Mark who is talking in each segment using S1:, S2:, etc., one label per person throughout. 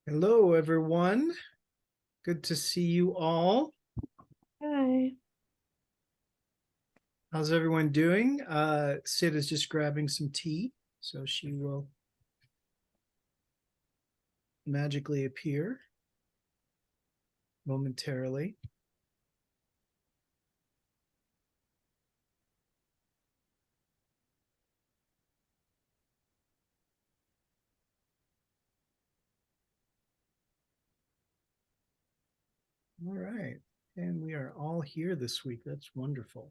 S1: Hello, everyone. Good to see you all.
S2: Hi.
S1: How's everyone doing? Sid is just grabbing some tea, so she will magically appear momentarily. All right. And we are all here this week. That's wonderful.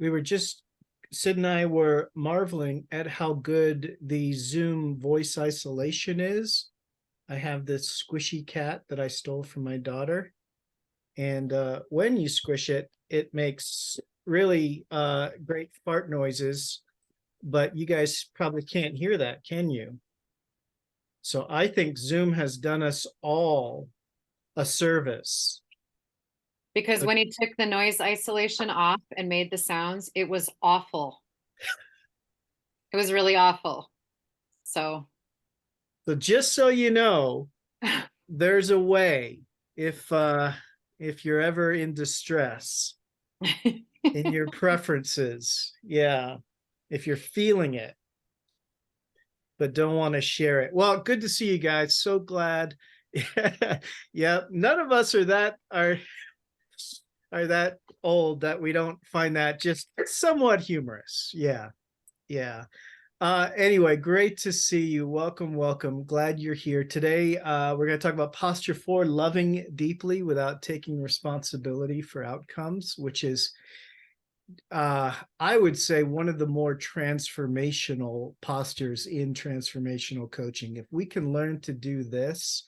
S1: Sid and I were marveling at how good the Zoom voice isolation is. I have this squishy cat that I stole from my daughter. And when you squish it, it makes really great fart noises, but you guys probably can't hear that, can you? So I think Zoom has done us all a service.
S2: Because when he took the noise isolation off and made the sounds, it was awful. It was really awful. So,
S1: So just so you know, there's a way if you're ever in distress in your preferences. Yeah. If you're feeling it, but don't want to share it. Well, good to see you guys. So glad. Yeah, none of us are that old that we don't find that just somewhat humorous. Yeah. Yeah. Anyway, great to see you. Welcome, welcome. Glad you're here. Today, we're going to talk about posture 4, loving deeply without taking responsibility for outcomes, which is I would say one of the more transformational postures in transformational coaching. If we can learn to do this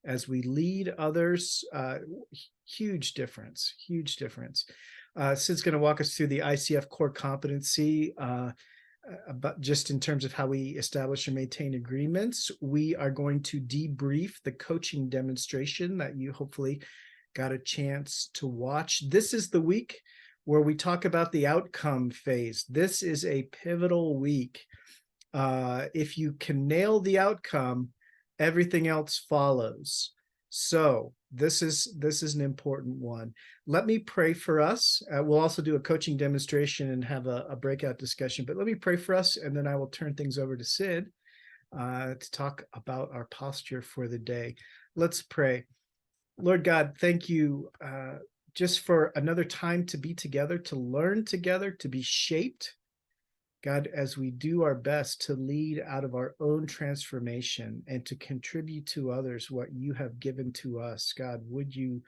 S1: as we lead others, huge difference, huge difference. Sid's going to walk us through the ICF core competency, but just in terms of how we establish and maintain agreements. We are going to debrief the coaching demonstration that you hopefully got a chance to watch. This is the week where we talk about the outcome phase. This is a pivotal week. If you can nail the outcome, everything else follows. So this is an important one. Let me pray for us. We'll also do a coaching demonstration and have a breakout discussion, but let me pray for us, and then I will turn things over to Sid to talk about our posture for the day. Let's pray. Lord God, thank you just for another time to be together, to learn together, to be shaped. God, as we do our best to lead out of our own transformation and to contribute to others what you have given to us, God, would you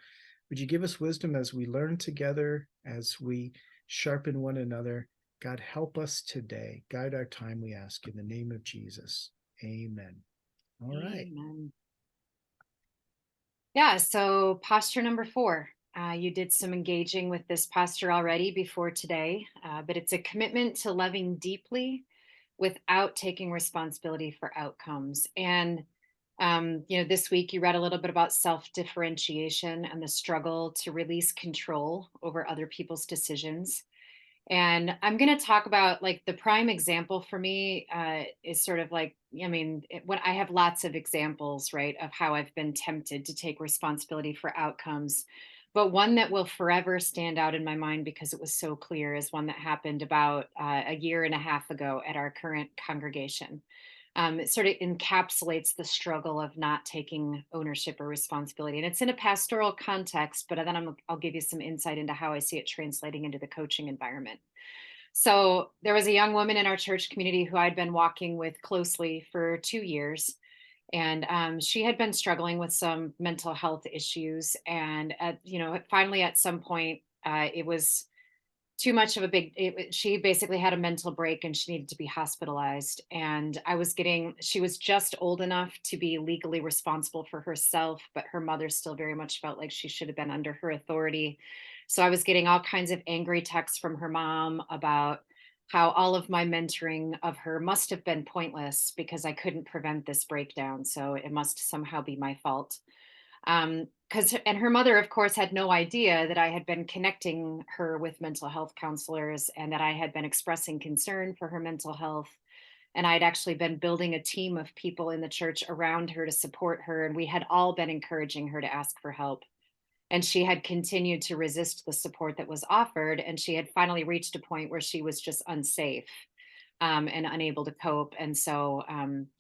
S1: give us wisdom as we learn together, as we sharpen one another? God, help us today. Guide our time, we ask, in the name of Jesus. Amen. All right.
S2: Amen. Yeah, so posture number 4. You did some engaging with this posture already before today, but it's a commitment to loving deeply without taking responsibility for outcomes. And this week you read a little bit about self-differentiation and the struggle to release control over other people's decisions. And I'm going to talk about, like, the prime example for me is sort of like, I mean, when I have lots of examples, right, of how I've been tempted to take responsibility for outcomes. But one that will forever stand out in my mind because it was so clear is one that happened about a year and a half ago at our current congregation. It sort of encapsulates the struggle of not taking ownership or responsibility. And it's in a pastoral context, but then I'll give you some insight into how I see it translating into the coaching environment. So there was a young woman in our church community who I'd been walking with closely for 2 years. And she had been struggling with some mental health issues. And, finally at some point, it was too much of a she basically had a mental break and she needed to be hospitalized. And she was just old enough to be legally responsible for herself, but her mother still very much felt like she should have been under her authority. So I was getting all kinds of angry texts from her mom about how all of my mentoring of her must have been pointless because I couldn't prevent this breakdown. So it must somehow be my fault. And her mother, of course, had no idea that I had been connecting her with mental health counselors and that I had been expressing concern for her mental health. And I'd actually been building a team of people in the church around her to support her. And we had all been encouraging her to ask for help. And she had continued to resist the support that was offered. And she had finally reached a point where she was just unsafe, and unable to cope. And so,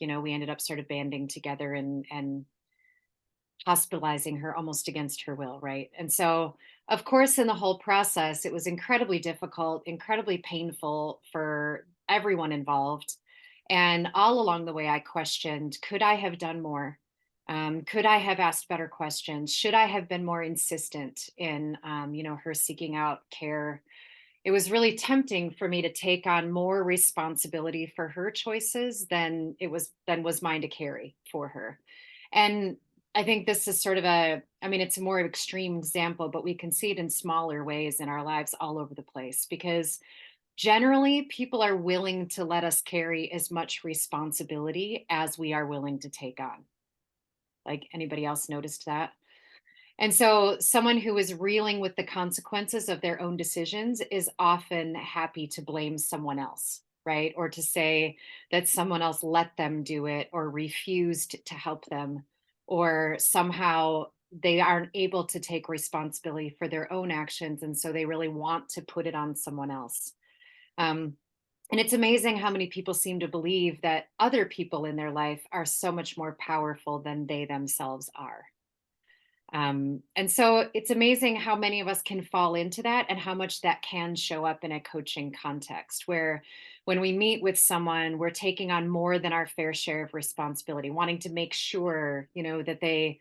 S2: we ended up sort of banding together and hospitalizing her almost against her will, right? And so, of course, in the whole process, it was incredibly difficult, incredibly painful for everyone involved. And all along the way, I questioned, could I have done more? Could I have asked better questions? Should I have been more insistent in, her seeking out care? It was really tempting for me to take on more responsibility for her choices than was mine to carry for her. And I think this is sort of it's a more extreme example, but we can see it in smaller ways in our lives all over the place, because generally people are willing to let us carry as much responsibility as we are willing to take on. Like, anybody else noticed that? And so, someone who is reeling with the consequences of their own decisions is often happy to blame someone else, right? Or to say that someone else let them do it or refused to help them, or somehow they aren't able to take responsibility for their own actions. And so they really want to put it on someone else. Um, and it's amazing how many people seem to believe that other people in their life are so much more powerful than they themselves are. And so it's amazing how many of us can fall into that, and how much that can show up in a coaching context, where when we meet with someone, we're taking on more than our fair share of responsibility, wanting to make sure, that they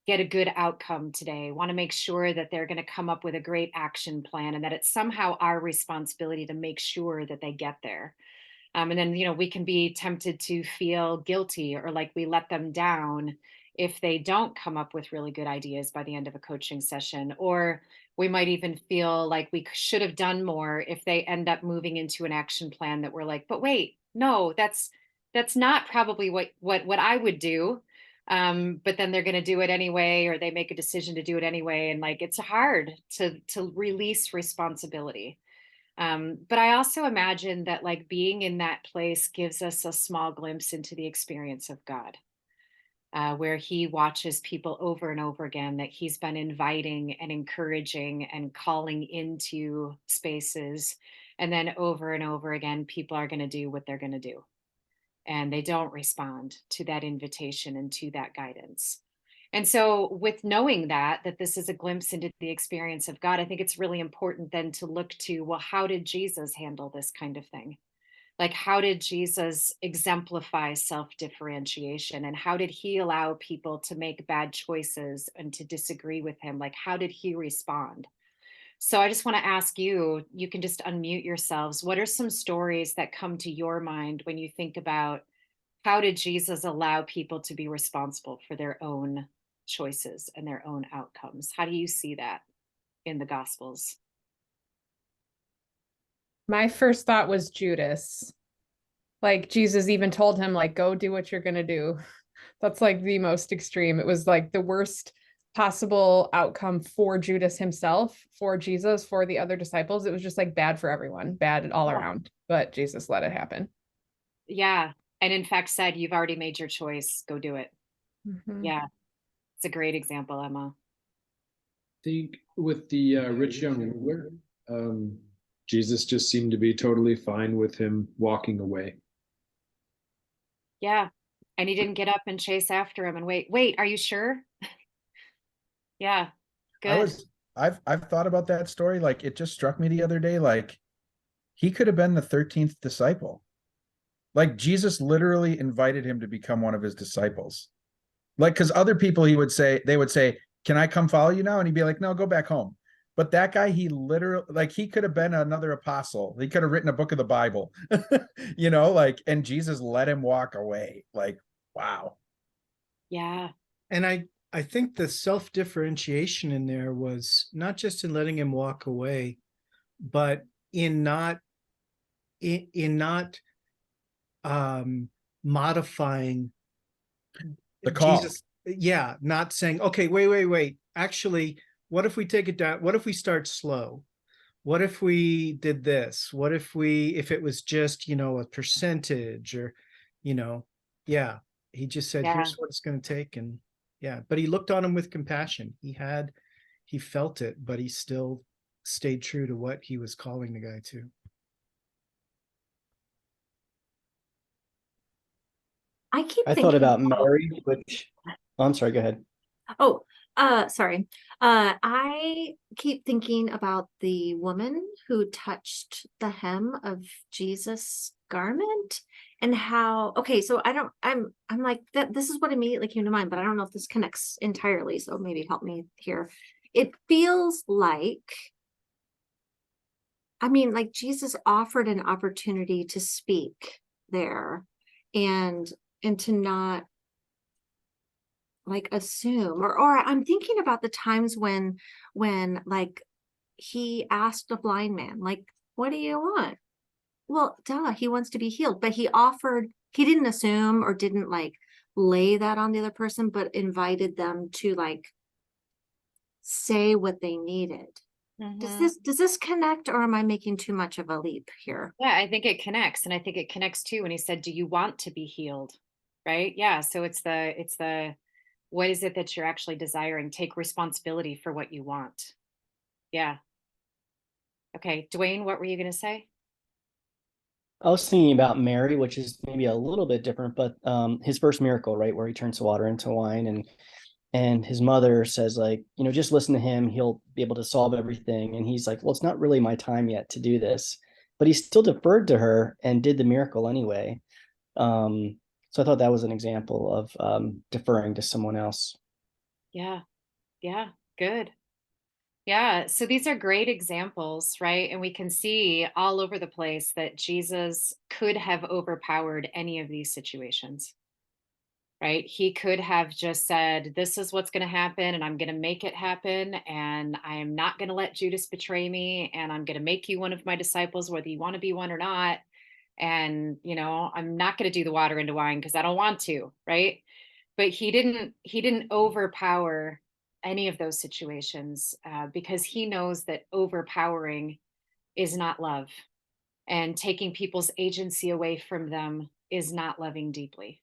S2: get a good outcome today, want to make sure that they're going to come up with a great action plan, and that it's somehow our responsibility to make sure that they get there. And then, we can be tempted to feel guilty or like we let them down if they don't come up with really good ideas by the end of a coaching session. Or we might even feel like we should have done more if they end up moving into an action plan that we're like, but wait, no, that's not probably what I would do. But then they're going to do it anyway, or they make a decision to do it anyway. And like, it's hard to release responsibility. But I also imagine that, like, being in that place gives us a small glimpse into the experience of God, where He watches people over and over again, that He's been inviting and encouraging and calling into spaces. And then over and over again, people are going to do what they're going to do, and they don't respond to that invitation and to that guidance. And so, with knowing that this is a glimpse into the experience of God, I think it's really important then to look to, well, how did Jesus handle this kind of thing? Like, how did Jesus exemplify self differentiation? And how did He allow people to make bad choices and to disagree with Him? Like, how did He respond? So, I just want to ask you, you can just unmute yourselves. What are some stories that come to your mind when you think about, how did Jesus allow people to be responsible for their own choices and their own outcomes? How do you see that in the Gospels?
S3: My first thought was Judas. Like Jesus even told him, like, go do what you're gonna do. That's like the most extreme. It was like the worst possible outcome for Judas himself, for Jesus, for the other disciples. It was just like bad for everyone, bad all
S2: Yeah.
S3: around. But Jesus let it happen.
S2: Yeah. And in fact said, you've already made your choice. Go do it.
S3: Mhm.
S2: Yeah. It's a great example, Emma.
S4: Think with the rich young ruler, um, Jesus just seemed to be totally fine with him walking away.
S2: Yeah. And he didn't get up and chase after him and wait, are you sure? Yeah.
S5: I
S2: Good.
S5: was I've thought about that story. Like it just struck me the other day. Like he could have been the 13th disciple. Like Jesus literally invited him to become one of his disciples. Like, because other people they would say, can I come follow you now? And he'd be like, no, go back home. But that guy, he literally, like, he could have been another apostle. He could have written a book of the Bible, like, and Jesus let him walk away. Like, wow.
S2: Yeah.
S1: And I think the self-differentiation in there was not just in letting him walk away, but in not modifying
S5: The call.
S1: Jesus. Yeah, not saying, okay, wait. Actually, what if we take it down? What if we start slow? what if we did this? What if if it was just, a percentage or, yeah, he just said,
S2: Yeah.
S1: here's what it's going to take. And yeah, but he looked on him with compassion. He felt it, but he still stayed true to what he was calling the guy to.
S6: I keep
S7: I
S6: thinking
S7: thought about Mary, which, oh, I'm sorry, go ahead.
S6: Oh, sorry. I keep thinking about the woman who touched the hem of Jesus' garment and how, okay, so I'm like that, this is what immediately came to mind, but I don't know if this connects entirely, so maybe help me here. It feels like, like Jesus offered an opportunity to speak there and to not like assume, or I'm thinking about the times when like he asked the blind man, like, what do you want? Well, duh, he wants to be healed, but he didn't assume or didn't like lay that on the other person, but invited them to like say what they needed. Does this connect, or am I making too much of a leap here?
S2: Yeah, I think it connects. And I think it connects too when he said, do you want to be healed? Right? Yeah. So it's the what is it that you're actually desiring? Take responsibility for what you want. Yeah. Okay. Dwayne, what were you going to say?
S7: I was thinking about Mary, which is maybe a little bit different, but his first miracle, right, where he turns water into wine, and his mother says, like, just listen to him, he'll be able to solve everything. And he's like, well, it's not really my time yet to do this, but he still deferred to her and did the miracle anyway. So I thought that was an example of deferring to someone else.
S2: Yeah. Yeah. Good. Yeah. So these are great examples, right? And we can see all over the place that Jesus could have overpowered any of these situations, right? He could have just said, this is what's going to happen, and I'm going to make it happen. And I am not going to let Judas betray me. And I'm going to make you one of my disciples, whether you want to be one or not. And, I'm not going to do the water into wine because I don't want to, right? But he didn't overpower any of those situations because he knows that overpowering is not love, and taking people's agency away from them is not loving deeply.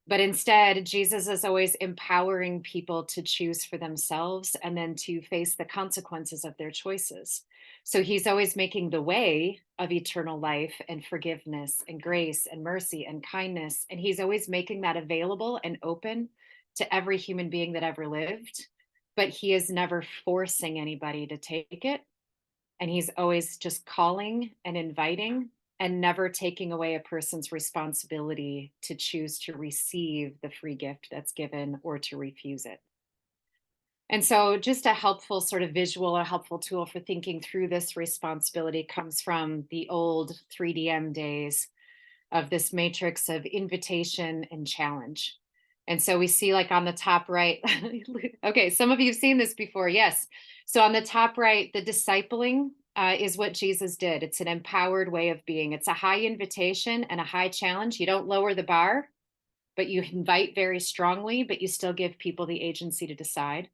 S2: But instead, Jesus is always empowering people to choose for themselves and then to face the consequences of their choices. So he's always making the way of eternal life and forgiveness and grace and mercy and kindness. And he's always making that available and open to every human being that ever lived. But he is never forcing anybody to take it. And he's always just calling and inviting and never taking away a person's responsibility to choose to receive the free gift that's given or to refuse it. And so, just a helpful sort of visual, a helpful tool for thinking through this responsibility comes from the old 3DM days of this matrix of invitation and challenge. And so we see, like, on the top right, okay, some of you have seen this before. Yes. So on the top right, the discipling is what Jesus did. It's an empowered way of being. It's a high invitation and a high challenge. You don't lower the bar, but you invite very strongly, but you still give people the agency to decide.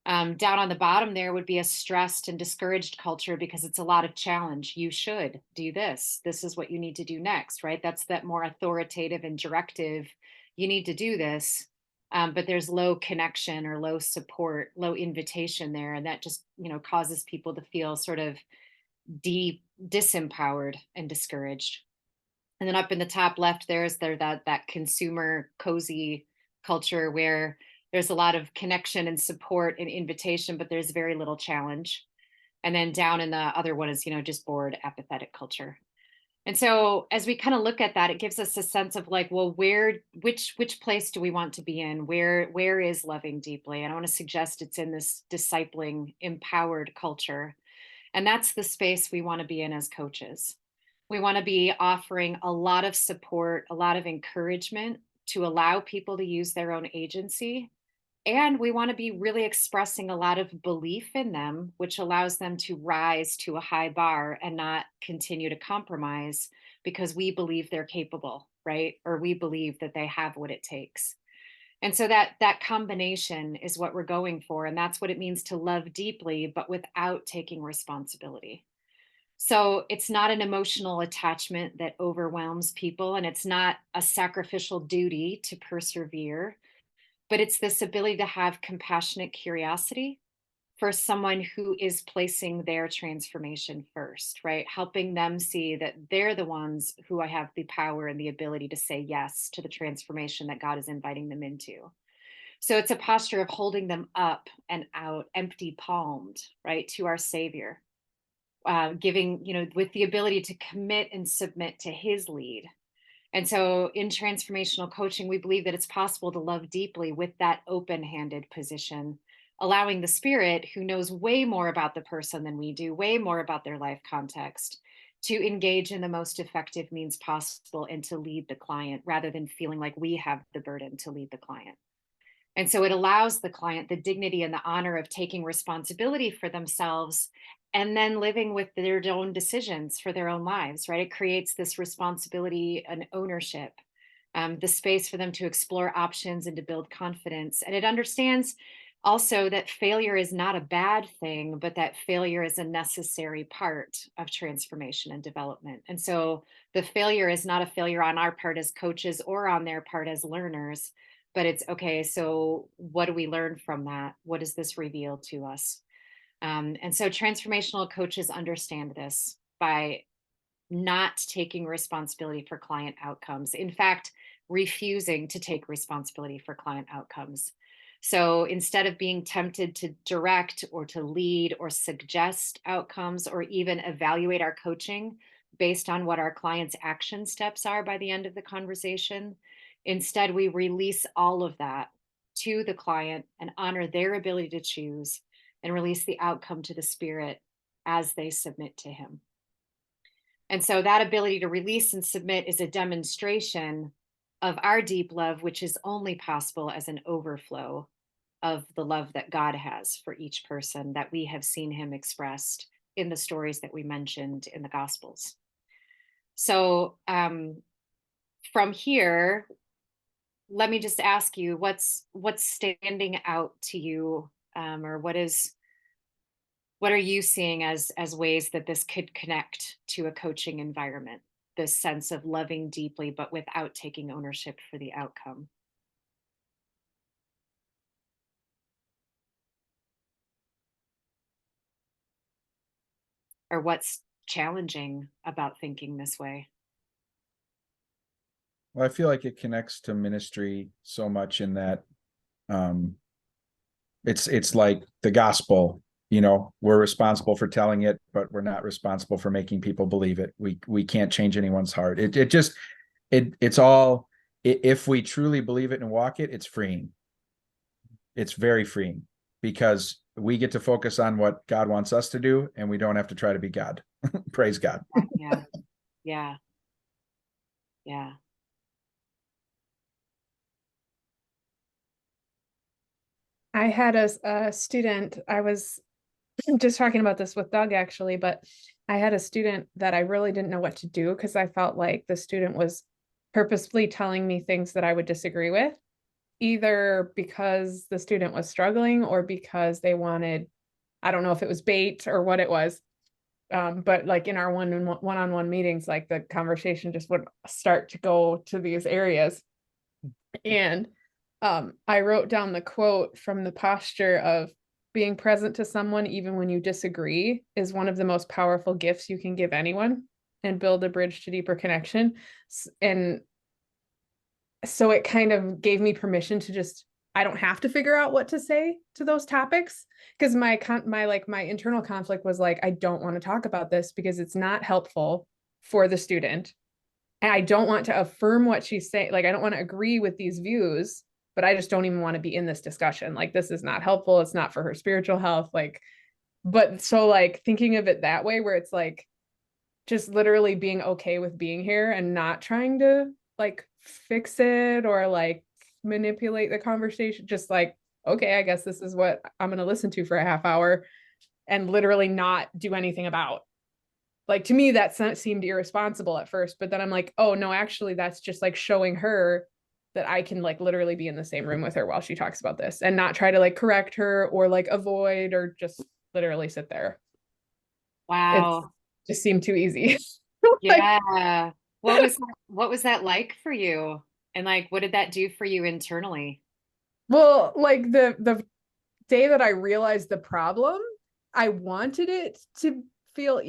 S2: Down on the bottom there would be a stressed and discouraged culture because it's a lot of challenge. You should do this. This is what you need to do next, right? That's that more authoritative and directive. You need to do this. But there's low connection or low support, low invitation there. And that just, causes people to feel sort of disempowered and discouraged. And then up in the top left, there's that consumer cozy culture where there's a lot of connection and support and invitation, but there's very little challenge. And then down in the other one is, just bored, apathetic culture. And so as we kind of look at that, it gives us a sense of like, well, which place do we want to be in? Where is loving deeply? And I want to suggest it's in this discipling, empowered culture. And that's the space we want to be in as coaches. We want to be offering a lot of support, a lot of encouragement to allow people to use their own agency. And we want to be really expressing a lot of belief in them, which allows them to rise to a high bar and not continue to compromise because we believe they're capable, right? Or we believe that they have what it takes. And so that combination is what we're going for. And that's what it means to love deeply, but without taking responsibility. So it's not an emotional attachment that overwhelms people, and it's not a sacrificial duty to persevere, but it's this ability to have compassionate curiosity for someone who is placing their transformation first, right? Helping them see that they're the ones who I have the power and the ability to say yes to the transformation that God is inviting them into. So it's a posture of holding them up and out, empty palmed, right, to our Savior, giving, with the ability to commit and submit to his lead. And so in transformational coaching, we believe that it's possible to love deeply with that open-handed position, allowing the Spirit, who knows way more about the person than we do, way more about their life context, to engage in the most effective means possible and to lead the client rather than feeling like we have the burden to lead the client. And so it allows the client the dignity and the honor of taking responsibility for themselves and then living with their own decisions for their own lives, right? It creates this responsibility and ownership, the space for them to explore options and to build confidence. And it understands also that failure is not a bad thing, but that failure is a necessary part of transformation and development. And so the failure is not a failure on our part as coaches or on their part as learners, but it's okay. So what do we learn from that? What does this reveal to us? And so transformational coaches understand this by not taking responsibility for client outcomes. In fact, refusing to take responsibility for client outcomes. So instead of being tempted to direct or to lead or suggest outcomes or even evaluate our coaching based on what our client's action steps are by the end of the conversation, instead we release all of that to the client and honor their ability to choose and release the outcome to the Spirit as they submit to him. And so that ability to release and submit is a demonstration of our deep love, which is only possible as an overflow of the love that God has for each person that we have seen him expressed in the stories that we mentioned in the Gospels. So from here, let me just ask you, what's standing out to you, or what are you seeing as ways that this could connect to a coaching environment, this sense of loving deeply but without taking ownership for the outcome? Or what's challenging about thinking this way?
S5: Well, I feel like it connects to ministry so much in that it's like the gospel, we're responsible for telling it, but we're not responsible for making people believe it. We can't change anyone's heart. It's all, if we truly believe it and walk it, it's freeing. It's very freeing because we get to focus on what God wants us to do and we don't have to try to be God. Praise God.
S2: Yeah. Yeah. Yeah.
S3: I had a student, I was just talking about this with Doug actually, but I had a student that I really didn't know what to do because I felt like the student was purposefully telling me things that I would disagree with, either because the student was struggling or because they wanted, I don't know if it was bait or what it was. But like in our one-on-one meetings, like the conversation just would start to go to these areas. And I wrote down the quote from the posture of being present to someone, even when you disagree, is one of the most powerful gifts you can give anyone and build a bridge to deeper connection. And so it kind of gave me permission to just, I don't have to figure out what to say to those topics because my internal conflict was like, I don't want to talk about this because it's not helpful for the student. And I don't want to affirm what she's saying. Like, I don't want to agree with these views, but I just don't even want to be in this discussion. Like, this is not helpful. It's not for her spiritual health. But so like thinking of it that way, where it's like, just literally being okay with being here and not trying to like fix it or like manipulate the conversation, just like, okay, I guess this is what I'm going to listen to for a half hour and literally not do anything about. Like, to me, that seemed irresponsible at first, but then I'm like, oh no, actually that's just like showing her that I can like literally be in the same room with her while she talks about this and not try to like correct her or like avoid or just literally sit there.
S2: Wow.
S3: It just seemed too easy.
S2: Yeah. What was that like for you? And like what did that do for you internally?
S3: Well, like the day that I realized the problem, I wanted it to feel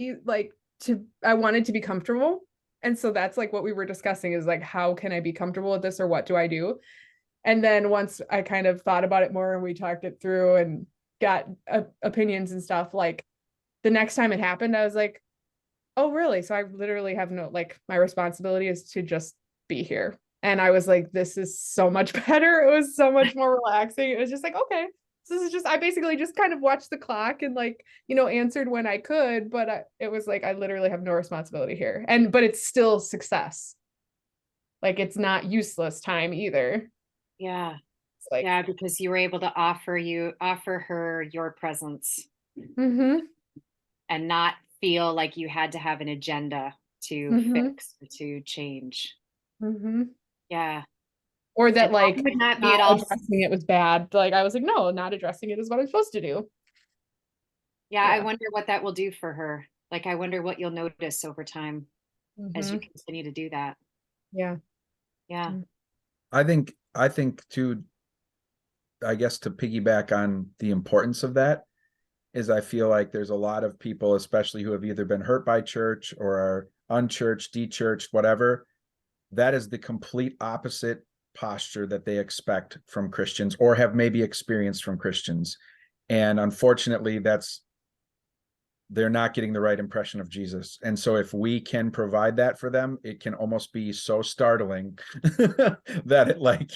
S3: I wanted to be comfortable. And so that's like what we were discussing is like, how can I be comfortable with this or what do I do? And then once I kind of thought about it more and we talked it through and got opinions and stuff, like the next time it happened, I was like, oh, really? So I literally have no, like, my responsibility is to just be here. And I was like, this is so much better. It was so much more relaxing. It was just like, okay, so this is just, I basically just kind of watched the clock and like, answered when I could, but it was like, I literally have no responsibility here. But it's still success. Like, it's not useless time either.
S2: Yeah.
S3: It's like,
S2: Yeah, because you were able to offer her your presence
S3: mm-hmm,
S2: and not feel like you had to have an agenda to
S3: mm-hmm,
S2: fix or to change.
S3: mm-hmm.
S2: Yeah.
S3: Or
S2: And
S3: that
S2: that
S3: like
S2: would not be
S3: not
S2: at all.
S3: addressing it was bad. Like I was like, no, not addressing it is what I'm supposed to do.
S2: Yeah, I
S3: Yeah.
S2: wonder what that will do for her. Like, I wonder what you'll notice over time as you
S3: Mm-hmm.
S2: continue to do that.
S3: Yeah.
S2: Yeah.
S5: I think too, I guess to piggyback on the importance of that is I feel like there's a lot of people, especially who have either been hurt by church or are unchurched, dechurched, whatever. That is the complete opposite posture that they expect from Christians or have maybe experienced from Christians. And unfortunately, they're not getting the right impression of Jesus. And so if we can provide that for them, it can almost be so startling that it like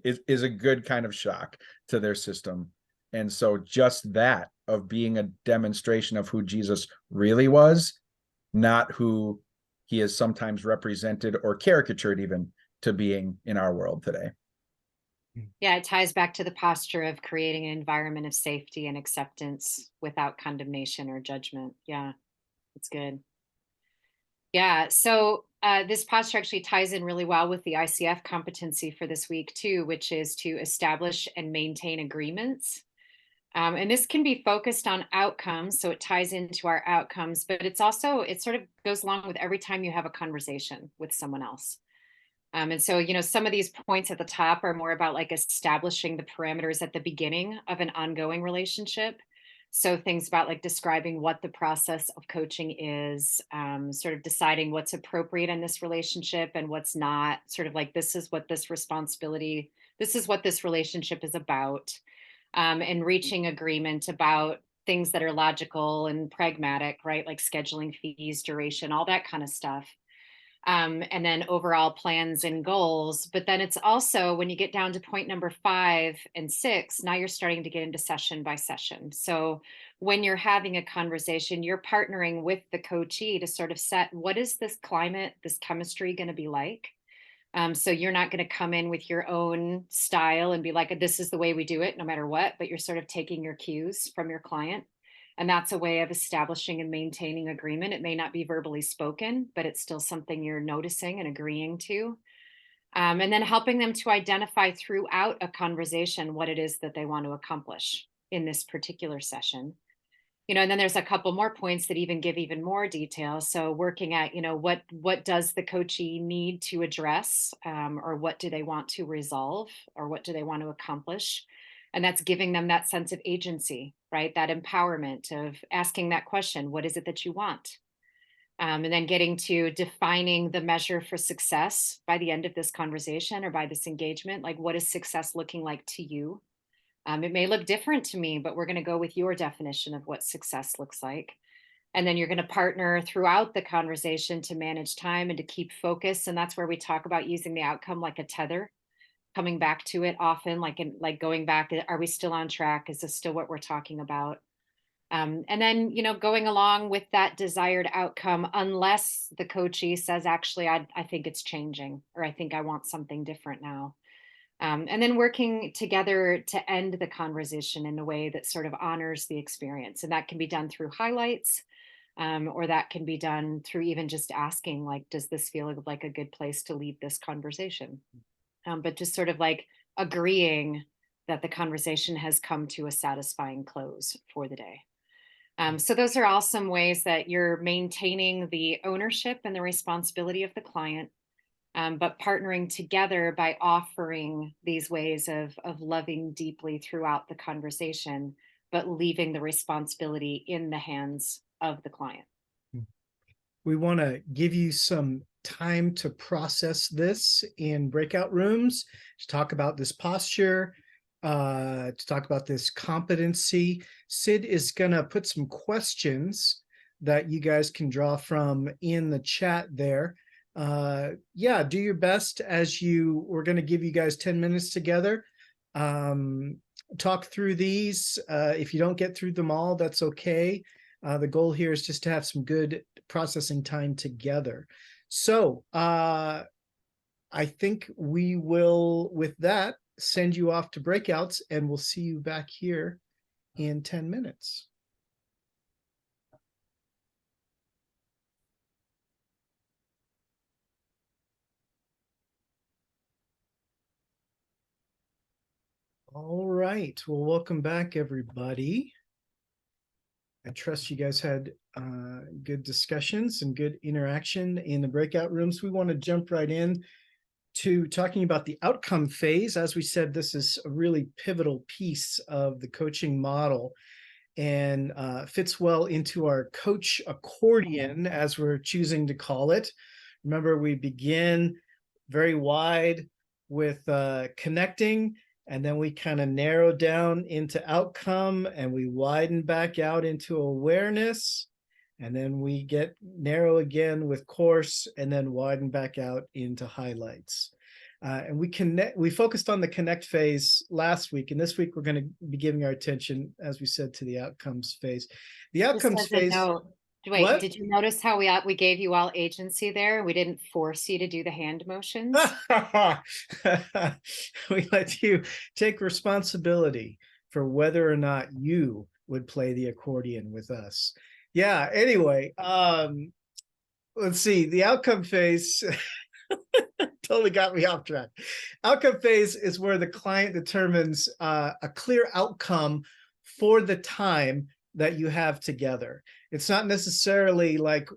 S5: is a good kind of shock to their system. And so just that of being a demonstration of who Jesus really was, not who he is sometimes represented or caricatured even to being in our world today.
S2: Yeah, it ties back to the posture of creating an environment of safety and acceptance without condemnation or judgment. Yeah, it's good. Yeah, so this posture actually ties in really well with the ICF competency for this week too, which is to establish and maintain agreements. And this can be focused on outcomes, so it ties into our outcomes, but it sort of goes along with every time you have a conversation with someone else. And so, some of these points at the top are more about like establishing the parameters at the beginning of an ongoing relationship. So things about like describing what the process of coaching is, sort of deciding what's appropriate in this relationship and what's not, sort of like this is what this relationship is about, and reaching agreement about things that are logical and pragmatic, right? Like scheduling fees, duration, all that kind of stuff. And then overall plans and goals. But then it's also when you get down to point number 5 and 6, now you're starting to get into session by session. So when you're having a conversation, you're partnering with the coachee to sort of set what is this climate, this chemistry going to be like? So you're not going to come in with your own style and be like, this is the way we do it, no matter what, but you're sort of taking your cues from your client. And that's a way of establishing and maintaining agreement. It may not be verbally spoken, but it's still something you're noticing and agreeing to. And then helping them to identify throughout a conversation what it is that they want to accomplish in this particular session. And then there's a couple more points that even give even more detail. So working at, what does the coachee need to address, or what do they want to resolve, or what do they want to accomplish? And that's giving them that sense of agency, right? That empowerment of asking that question, what is it that you want? And then getting to defining the measure for success by the end of this conversation or by this engagement. Like, what is success looking like to you? It may look different to me, but we're going to go with your definition of what success looks like. And then you're going to partner throughout the conversation to manage time and to keep focus. And that's where we talk about using the outcome like a tether, coming back to it often, like going back. Are we still on track? Is this still what we're talking about? And then, going along with that desired outcome, unless the coachee says, actually, I think it's changing, or I think I want something different now. And then working together to end the conversation in a way that sort of honors the experience. And that can be done through highlights, or that can be done through even just asking, like, does this feel like a good place to leave this conversation? but just sort of like agreeing that the conversation has come to a satisfying close for the day. So those are all some ways that you're maintaining the ownership and the responsibility of the client, but partnering together by offering these ways of loving deeply throughout the conversation, but leaving the responsibility in the hands of the client.
S1: We want to give you some time to process this in breakout rooms, to talk about this posture, to talk about this competency. Sid is going to put some questions that you guys can draw from in the chat there. Yeah, do your best we're going to give you guys 10 minutes together. Talk through these. If you don't get through them all, that's okay. The goal here is just to have some good processing time together. So I think we will, with that, send you off to breakouts, and we'll see you back here in 10 minutes. All right. Well, welcome back, everybody. I trust you guys had good discussions and good interaction in the breakout rooms. We want to jump right in to talking about the outcome phase. As we said, this is a really pivotal piece of the coaching model and fits well into our coach accordion, as we're choosing to call it. Remember, we begin very wide with connecting, and then we kind of narrow down into outcome, and we widen back out into awareness. And then we get narrow again with course, and then widen back out into highlights. And we focused on the connect phase last week, and this week we're going to be giving our attention, as we said, to the outcomes phase. The outcomes phase.
S2: Wait,
S1: what?
S2: Did you notice how we gave you all agency there? We didn't force you to do the hand motions.
S1: We let you take responsibility for whether or not you would play the accordion with us. Yeah, anyway, let's see. The outcome phase totally got me off track. Outcome phase is where the client determines a clear outcome for the time that you have together. It's not necessarily like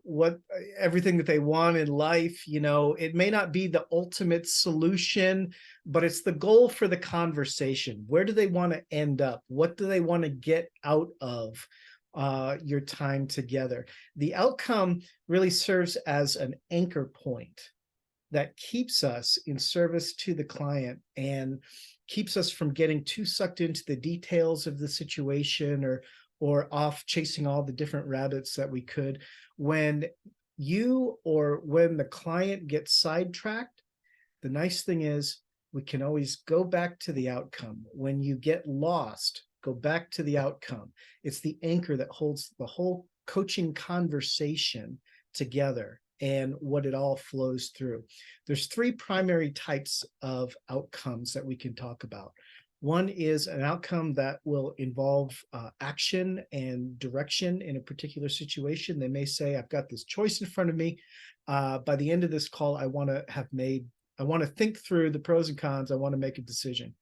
S1: everything that they want in life. It may not be the ultimate solution, but it's the goal for the conversation. Where do they want to end up? What do they want to get out of your time together? The outcome really serves as an anchor point that keeps us in service to the client and keeps us from getting too sucked into the details of the situation or off chasing all the different rabbits that we could. When the client gets sidetracked, the nice thing is we can always go back to the outcome. When you get lost, go back to the outcome. It's the anchor that holds the whole coaching conversation together and what it all flows through. There's three primary types of outcomes that we can talk about. One is an outcome that will involve action and direction in a particular situation. They may say, I've got this choice in front of me. By the end of this call, I want to think through the pros and cons. I want to make a decision.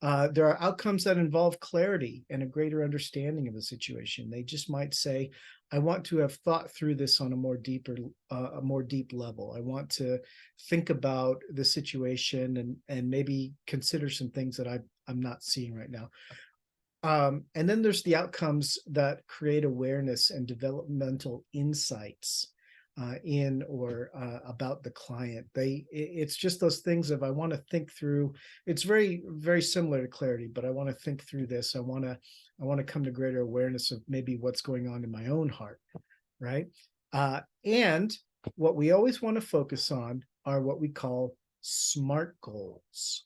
S1: There are outcomes that involve clarity and a greater understanding of the situation. They just might say, I want to have thought through this on a more deep level. I want to think about the situation and maybe consider some things that I'm not seeing right now. And then there's the outcomes that create awareness and developmental insights in or about the client. It's just those things of, I want to think through. It's very, very similar to clarity, but I want to think through this. I want to come to greater awareness of maybe what's going on in my own heart, right? And what we always want to focus on are what we call SMART goals.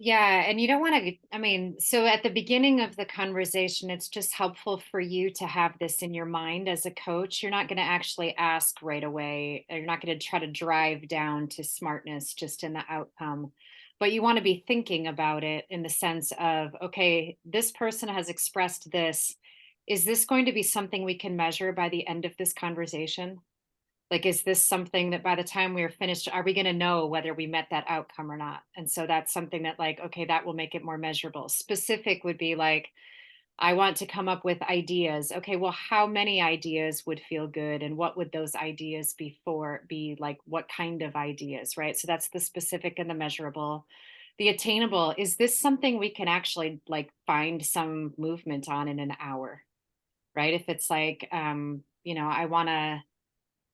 S2: Yeah, and you don't want to, so at the beginning of the conversation, it's just helpful for you to have this in your mind as a coach. You're not going to actually ask right away. You're not going to try to drive down to smartness just in the outcome, but you want to be thinking about it in the sense of, okay, this person has expressed this. Is this going to be something we can measure by the end of this conversation? Like, is this something that by the time we are finished, are we going to know whether we met that outcome or not? And so that's something that, like, okay, that will make it more measurable. Specific would be like, I want to come up with ideas. Okay, well, how many ideas would feel good? And what would those ideas be like? What kind of ideas, right? So that's the specific and the measurable. The attainable, is this something we can actually like find some movement on in an hour, right? If it's like,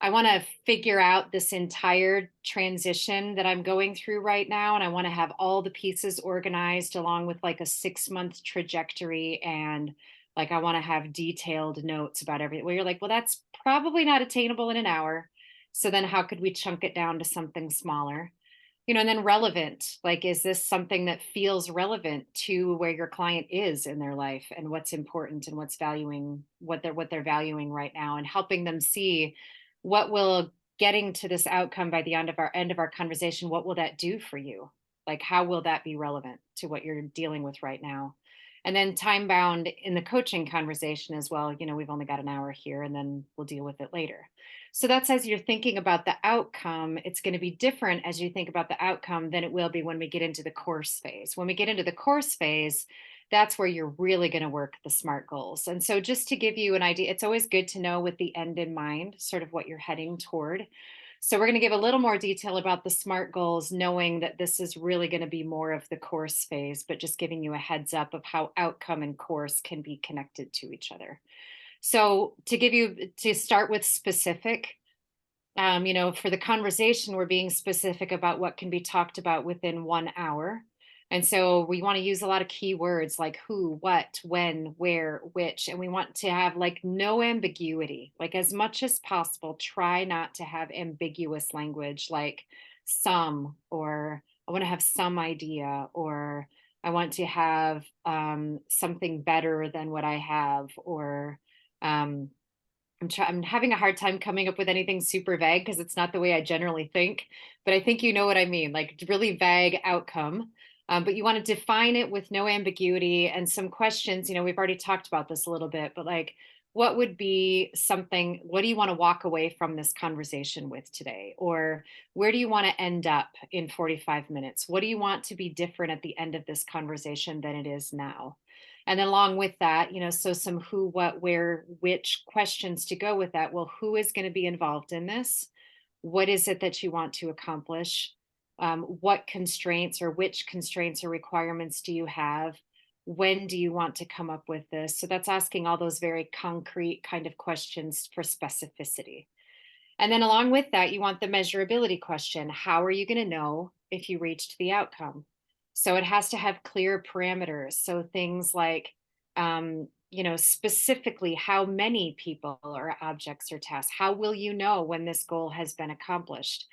S2: I want to figure out this entire transition that I'm going through right now. And I want to have all the pieces organized along with like a 6-month trajectory. And like, I want to have detailed notes about everything. Well, you're like, well, that's probably not attainable in an hour. So then how could we chunk it down to something smaller? And then relevant, like, is this something that feels relevant to where your client is in their life and what's important and what they're valuing right now, and helping them see what will getting to this outcome by the end of our conversation, what will that do for you? Like, how will that be relevant to what you're dealing with right now? And then time bound in the coaching conversation as well. We've only got an hour here and then we'll deal with it later. So that's, as you're thinking about the outcome, it's going to be different as you think about the outcome than it will be when we get into the course phase. When we get into the course phase, that's where you're really going to work the SMART goals. And so just to give you an idea, it's always good to know with the end in mind, sort of what you're heading toward. So we're going to give a little more detail about the SMART goals, knowing that this is really going to be more of the course phase, but just giving you a heads up of how outcome and course can be connected to each other. So to start with specific, for the conversation, we're being specific about what can be talked about within 1 hour. And so we want to use a lot of keywords like who, what, when, where, which, and we want to have like no ambiguity. Like, as much as possible, try not to have ambiguous language like some, or I want to have some idea, or I want to have something better than what I have, or I'm having a hard time coming up with anything super vague because it's not the way I generally think, but I think you know what I mean, like really vague outcome. But you want to define it with no ambiguity and some questions. We've already talked about this a little bit, but like, what would be something, what do you want to walk away from this conversation with today? Or where do you want to end up in 45 minutes? What do you want to be different at the end of this conversation than it is now? And then along with that, so some who, what, where, which questions to go with that. Well, who is going to be involved in this? What is it that you want to accomplish? What constraints or which constraints or requirements do you have? When do you want to come up with this? So that's asking all those very concrete kind of questions for specificity. And then along with that, you want the measurability question. How are you going to know if you reached the outcome? So it has to have clear parameters. So things like, specifically how many people or objects or tasks. How will you know when this goal has been accomplished?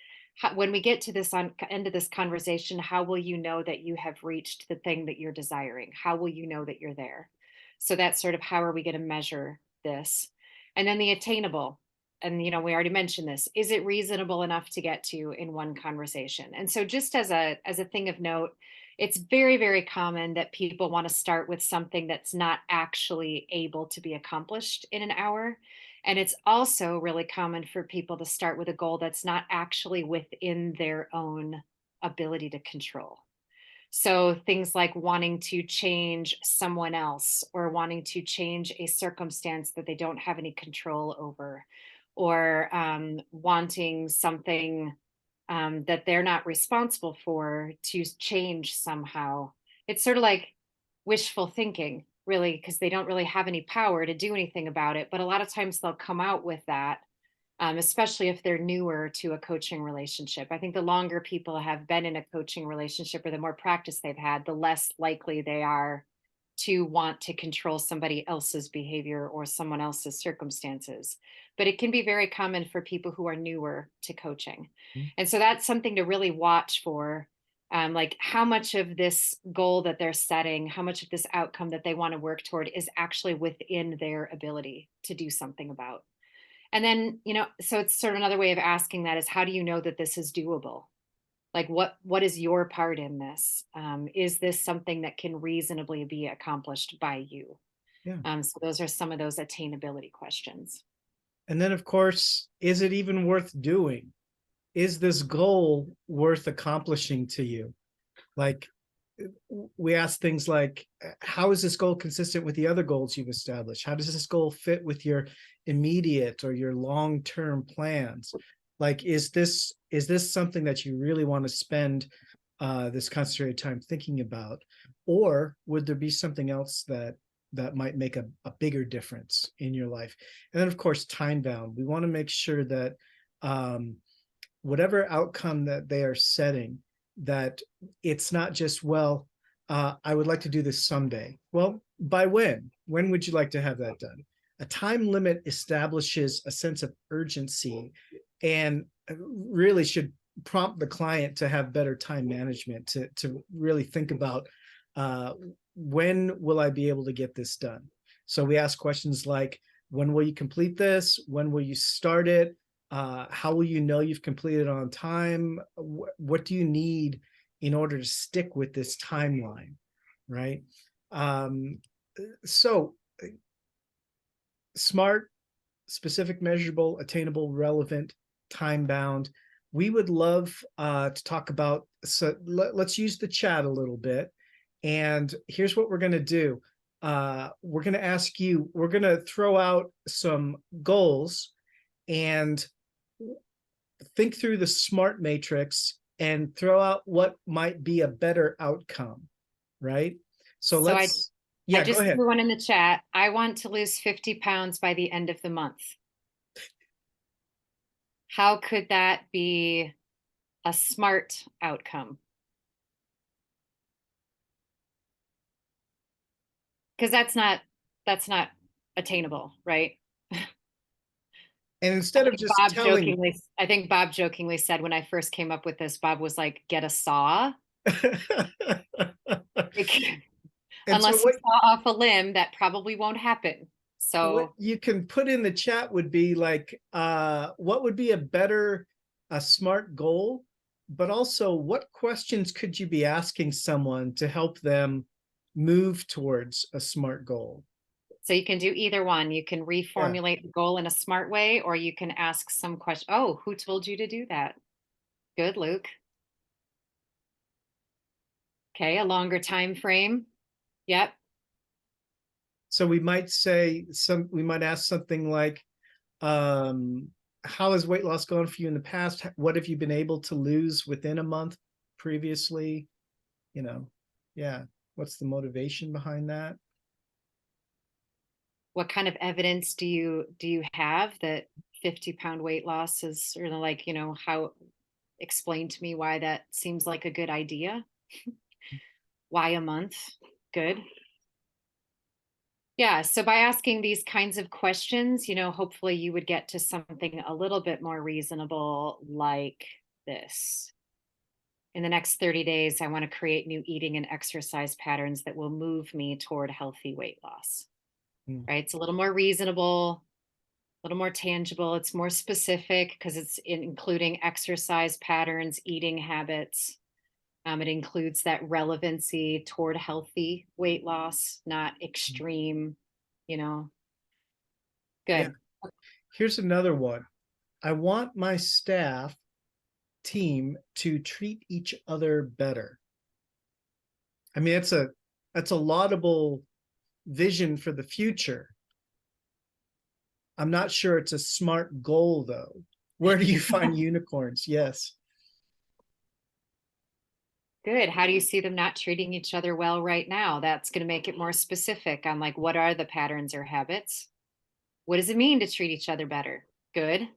S2: When we get to this end of this conversation, how will you know that you have reached the thing that you're desiring? How will you know that you're there? So that's sort of how are we going to measure this? And then the attainable. And we already mentioned this. Is it reasonable enough to get to in one conversation? And so just as a thing of note, it's very, very common that people want to start with something that's not actually able to be accomplished in an hour. And it's also really common for people to start with a goal that's not actually within their own ability to control. So things like wanting to change someone else, or wanting to change a circumstance that they don't have any control over, or wanting something that they're not responsible for to change somehow. It's sort of like wishful thinking, really, because they don't really have any power to do anything about it. But a lot of times they'll come out with that, especially if they're newer to a coaching relationship. I think the longer people have been in a coaching relationship or the more practice they've had, the less likely they are to want to control somebody else's behavior or someone else's circumstances. But it can be very common for people who are newer to coaching. And so that's something to really watch for. Like, how much of this goal that they're setting, how much of this outcome that they want to work toward is actually within their ability to do something about. And then, so it's sort of another way of asking that is, how do you know that this is doable? Like, what is your part in this? Is this something that can reasonably be accomplished by you?
S1: Yeah.
S2: So those are some of those attainability questions.
S1: And then, of course, is it even worth doing? Is this goal worth accomplishing to you? Like, we ask things like, how is this goal consistent with the other goals you've established? How does this goal fit with your immediate or your long-term plans? Like, is this something that you really want to spend this concentrated time thinking about? Or would there be something else that might make a bigger difference in your life? And then, of course, time bound. We want to make sure that whatever outcome that they are setting, that it's not just, well, I would like to do this someday. Well, by when? When would you like to have that done? A time limit establishes a sense of urgency and really should prompt the client to have better time management, to really think about when will I be able to get this done? So we ask questions like, when will you complete this? When will you start it? How will you know you've completed on time? What do you need in order to stick with this timeline, right? So SMART, specific, measurable, attainable, relevant, time bound. We would love to talk about, so let's use the chat a little bit. And here's what we're going to do. We're going to ask you, we're going to throw out some goals and think through the SMART matrix and throw out what might be a better outcome, right? So let's,
S2: I just threw one in the chat. I want to lose 50 pounds by the end of the month. How could that be a SMART outcome? Because that's not attainable, right?
S1: And instead of just telling,
S2: I think Bob jokingly said when I first came up with this, Bob was like, get a saw. Unless you saw off a limb, that probably won't happen. So
S1: what you can put in the chat would be like, what would be a SMART goal? But also, what questions could you be asking someone to help them move towards a SMART goal?
S2: So you can do either one. You can reformulate the goal in a smart way, or you can ask some question. Oh, who told you to do that? Good, Luke. Okay, a longer time frame. Yep.
S1: So we might say we might ask something like, how has weight loss gone for you in the past? What have you been able to lose within a month previously? You know, yeah. What's the motivation behind that?
S2: What kind of evidence do you have that 50-pound weight loss is sort of like, how, explain to me why that seems like a good idea? Why a month? Good. Yeah, so by asking these kinds of questions, hopefully you would get to something a little bit more reasonable like this. In the next 30 days, I want to create new eating and exercise patterns that will move me toward healthy weight loss. Right? It's a little more reasonable, a little more tangible. It's more specific because it's including exercise patterns, eating habits. It includes that relevancy toward healthy weight loss, not extreme, Good.
S1: Yeah. Here's another one. I want my staff team to treat each other better. I mean, that's a laudable vision for the future. I'm not sure it's a SMART goal, though. Where do you find unicorns? Yes.
S2: Good. How do you see them not treating each other well right now? That's going to make it more specific on like, what are the patterns or habits? What does it mean to treat each other better? Good.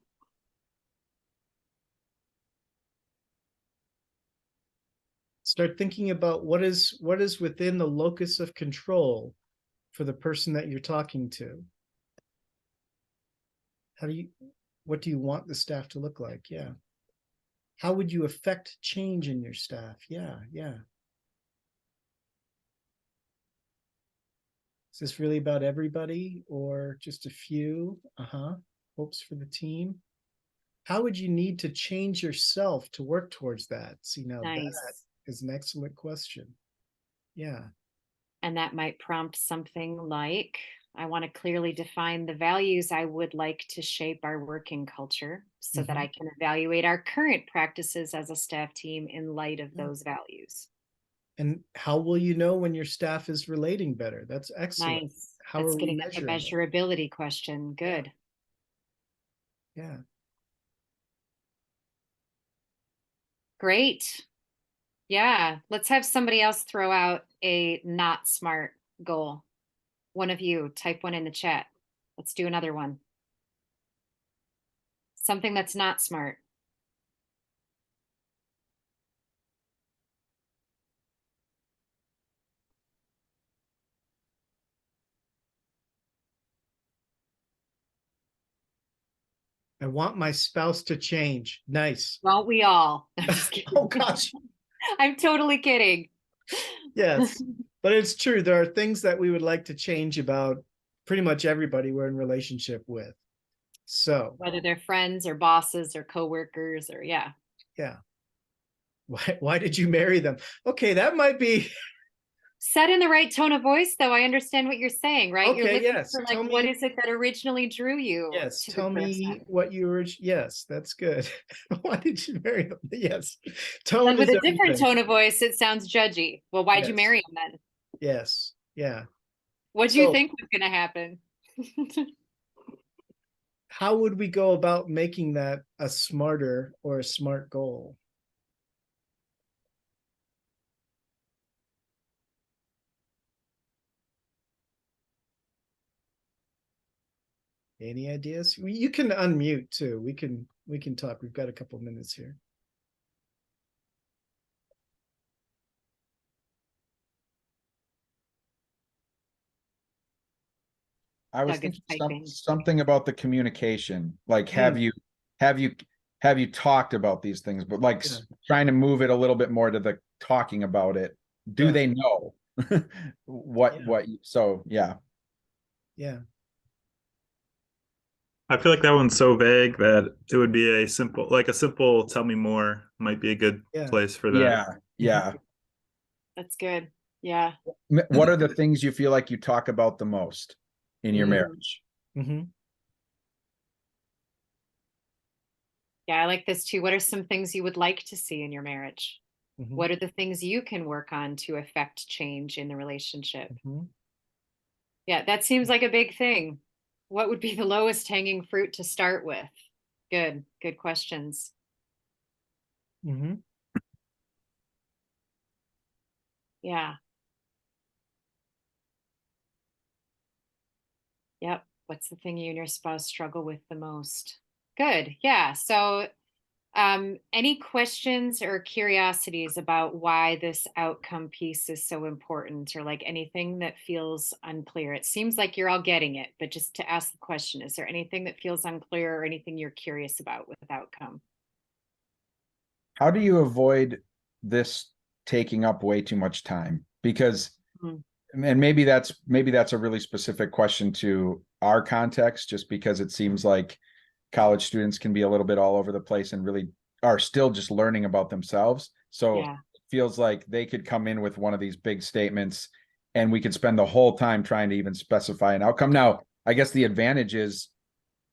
S1: Start thinking about what is within the locus of control for the person that you're talking to. What do you want the staff to look like? Yeah. How would you affect change in your staff? Yeah. Is this really about everybody or just a few? Hopes for the team. How would you need to change yourself to work towards that? See, now
S2: nice.
S1: That is an excellent question. Yeah.
S2: And that might prompt something like, I want to clearly define the values I would like to shape our working culture so that
S1: Mhm.
S2: I can evaluate our current practices as a staff team in light of
S1: Yeah.
S2: those values.
S1: And how will you know when your staff is relating better? That's excellent.
S2: Nice.
S1: How
S2: That's
S1: are we
S2: getting at the
S1: measuring it?
S2: measurability question. Good.
S1: Yeah.
S2: Great. Yeah. Let's have somebody else throw out a not smart goal. One of you type one in the chat. Let's do another one. Something that's not smart.
S1: I want my spouse to change. Nice.
S2: Won't we all? I'm just kidding.
S1: Oh gosh.
S2: I'm totally kidding.
S1: Yes. But it's true. There are things that we would like to change about pretty much everybody we're in relationship with. So,
S2: Whether they're friends or bosses or coworkers or yeah.
S1: yeah. Why did you marry them? Okay, that might be
S2: Set in the right tone of voice, though. I understand what you're saying, right? You're
S1: okay.
S2: looking
S1: Yes.
S2: for
S1: Tell
S2: like, what
S1: me.
S2: is it that originally drew you
S1: Yes.
S2: to the
S1: Tell me
S2: person?
S1: what you were. Yes, that's good. Why did you marry them? Yes.
S2: Then
S1: Tone
S2: with
S1: is
S2: a different
S1: everything.
S2: tone of voice, it sounds judgy. Well, why'd you
S1: Yes.
S2: marry him then?
S1: Yes. Yeah.
S2: What do you
S1: So-
S2: think was going to happen?
S1: How would we go about making that a smarter or a smart goal? Any ideas? You can unmute too. We can talk. We've got a couple minutes here.
S5: I was
S2: Doug is
S5: thinking
S2: typing.
S5: something about the communication. Like,
S1: Mm.
S5: have you talked about these things? But like
S1: Yeah.
S5: trying to move it a little bit more to the talking about it. Do
S1: Yeah.
S5: they know what
S1: Yeah.
S5: what? So yeah.
S1: Yeah.
S8: I feel like that one's so vague that it would be a simple tell me more might be a good
S1: Yeah.
S8: place for that.
S5: Yeah, yeah.
S2: That's good. Yeah.
S5: What are the things you feel like you talk about the most in your
S2: Mm.
S5: marriage?
S1: Mm-hmm.
S2: Yeah, I like this too. What are some things you would like to see in your marriage?
S1: Mm-hmm.
S2: What are the things you can work on to affect change in the relationship?
S1: Mm-hmm.
S2: Yeah, that seems like a big thing. What would be the lowest hanging fruit to start with? Good questions.
S1: Mm-hmm.
S2: Yeah. Yep. What's the thing you and your spouse struggle with the most? Good. Yeah. So, any questions or curiosities about why this outcome piece is so important, or like anything that feels unclear? It seems like you're all getting it, but just to ask the question, is there anything that feels unclear or anything you're curious about with outcome?
S5: How do you avoid this taking up way too much time? Because
S2: Hmm.
S5: and maybe that's a really specific question to our context, just because it seems like college students can be a little bit all over the place and really are still just learning about themselves. So
S2: Yeah.
S5: it feels like they could come in with one of these big statements and we could spend the whole time trying to even specify an outcome. Now, I guess the advantage is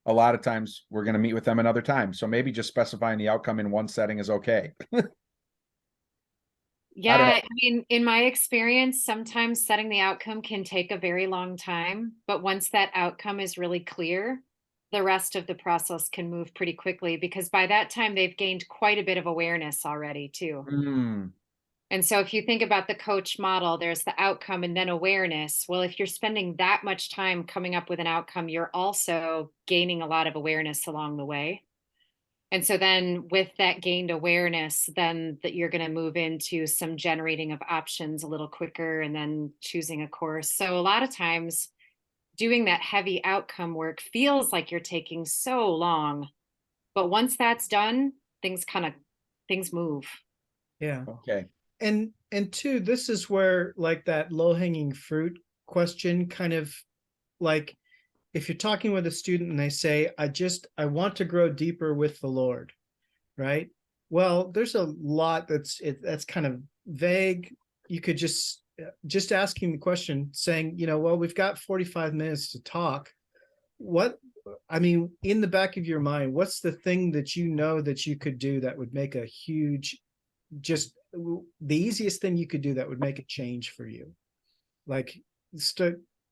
S5: a lot of times we're going to meet with them another time. So maybe just specifying the outcome in one setting is okay. I don't know.
S2: Yeah, I mean, in my experience, sometimes setting the outcome can take a very long time, but once that outcome is really clear, the rest of the process can move pretty quickly because by that time they've gained quite a bit of awareness already too.
S5: Mm,
S2: And so if you think about the coach model, there's the outcome and then awareness. Well, if you're spending that much time coming up with an outcome, you're also gaining a lot of awareness along the way. And so then with that gained awareness, then that you're going to move into some generating of options a little quicker and then choosing a course. So a lot of times doing that heavy outcome work feels like you're taking so long. But once that's done, things move.
S1: Yeah.
S5: okay.
S1: And two, this is where like that low-hanging fruit question kind of like if you're talking with a student and they say, I want to grow deeper with the Lord, right? Well, there's a lot that's kind of vague. You could just just asking the question, saying, well, we've got 45 minutes to talk. I mean, in the back of your mind, what's the thing that that you could do that would make a huge, just the easiest thing you could do that would make a change for you? Like,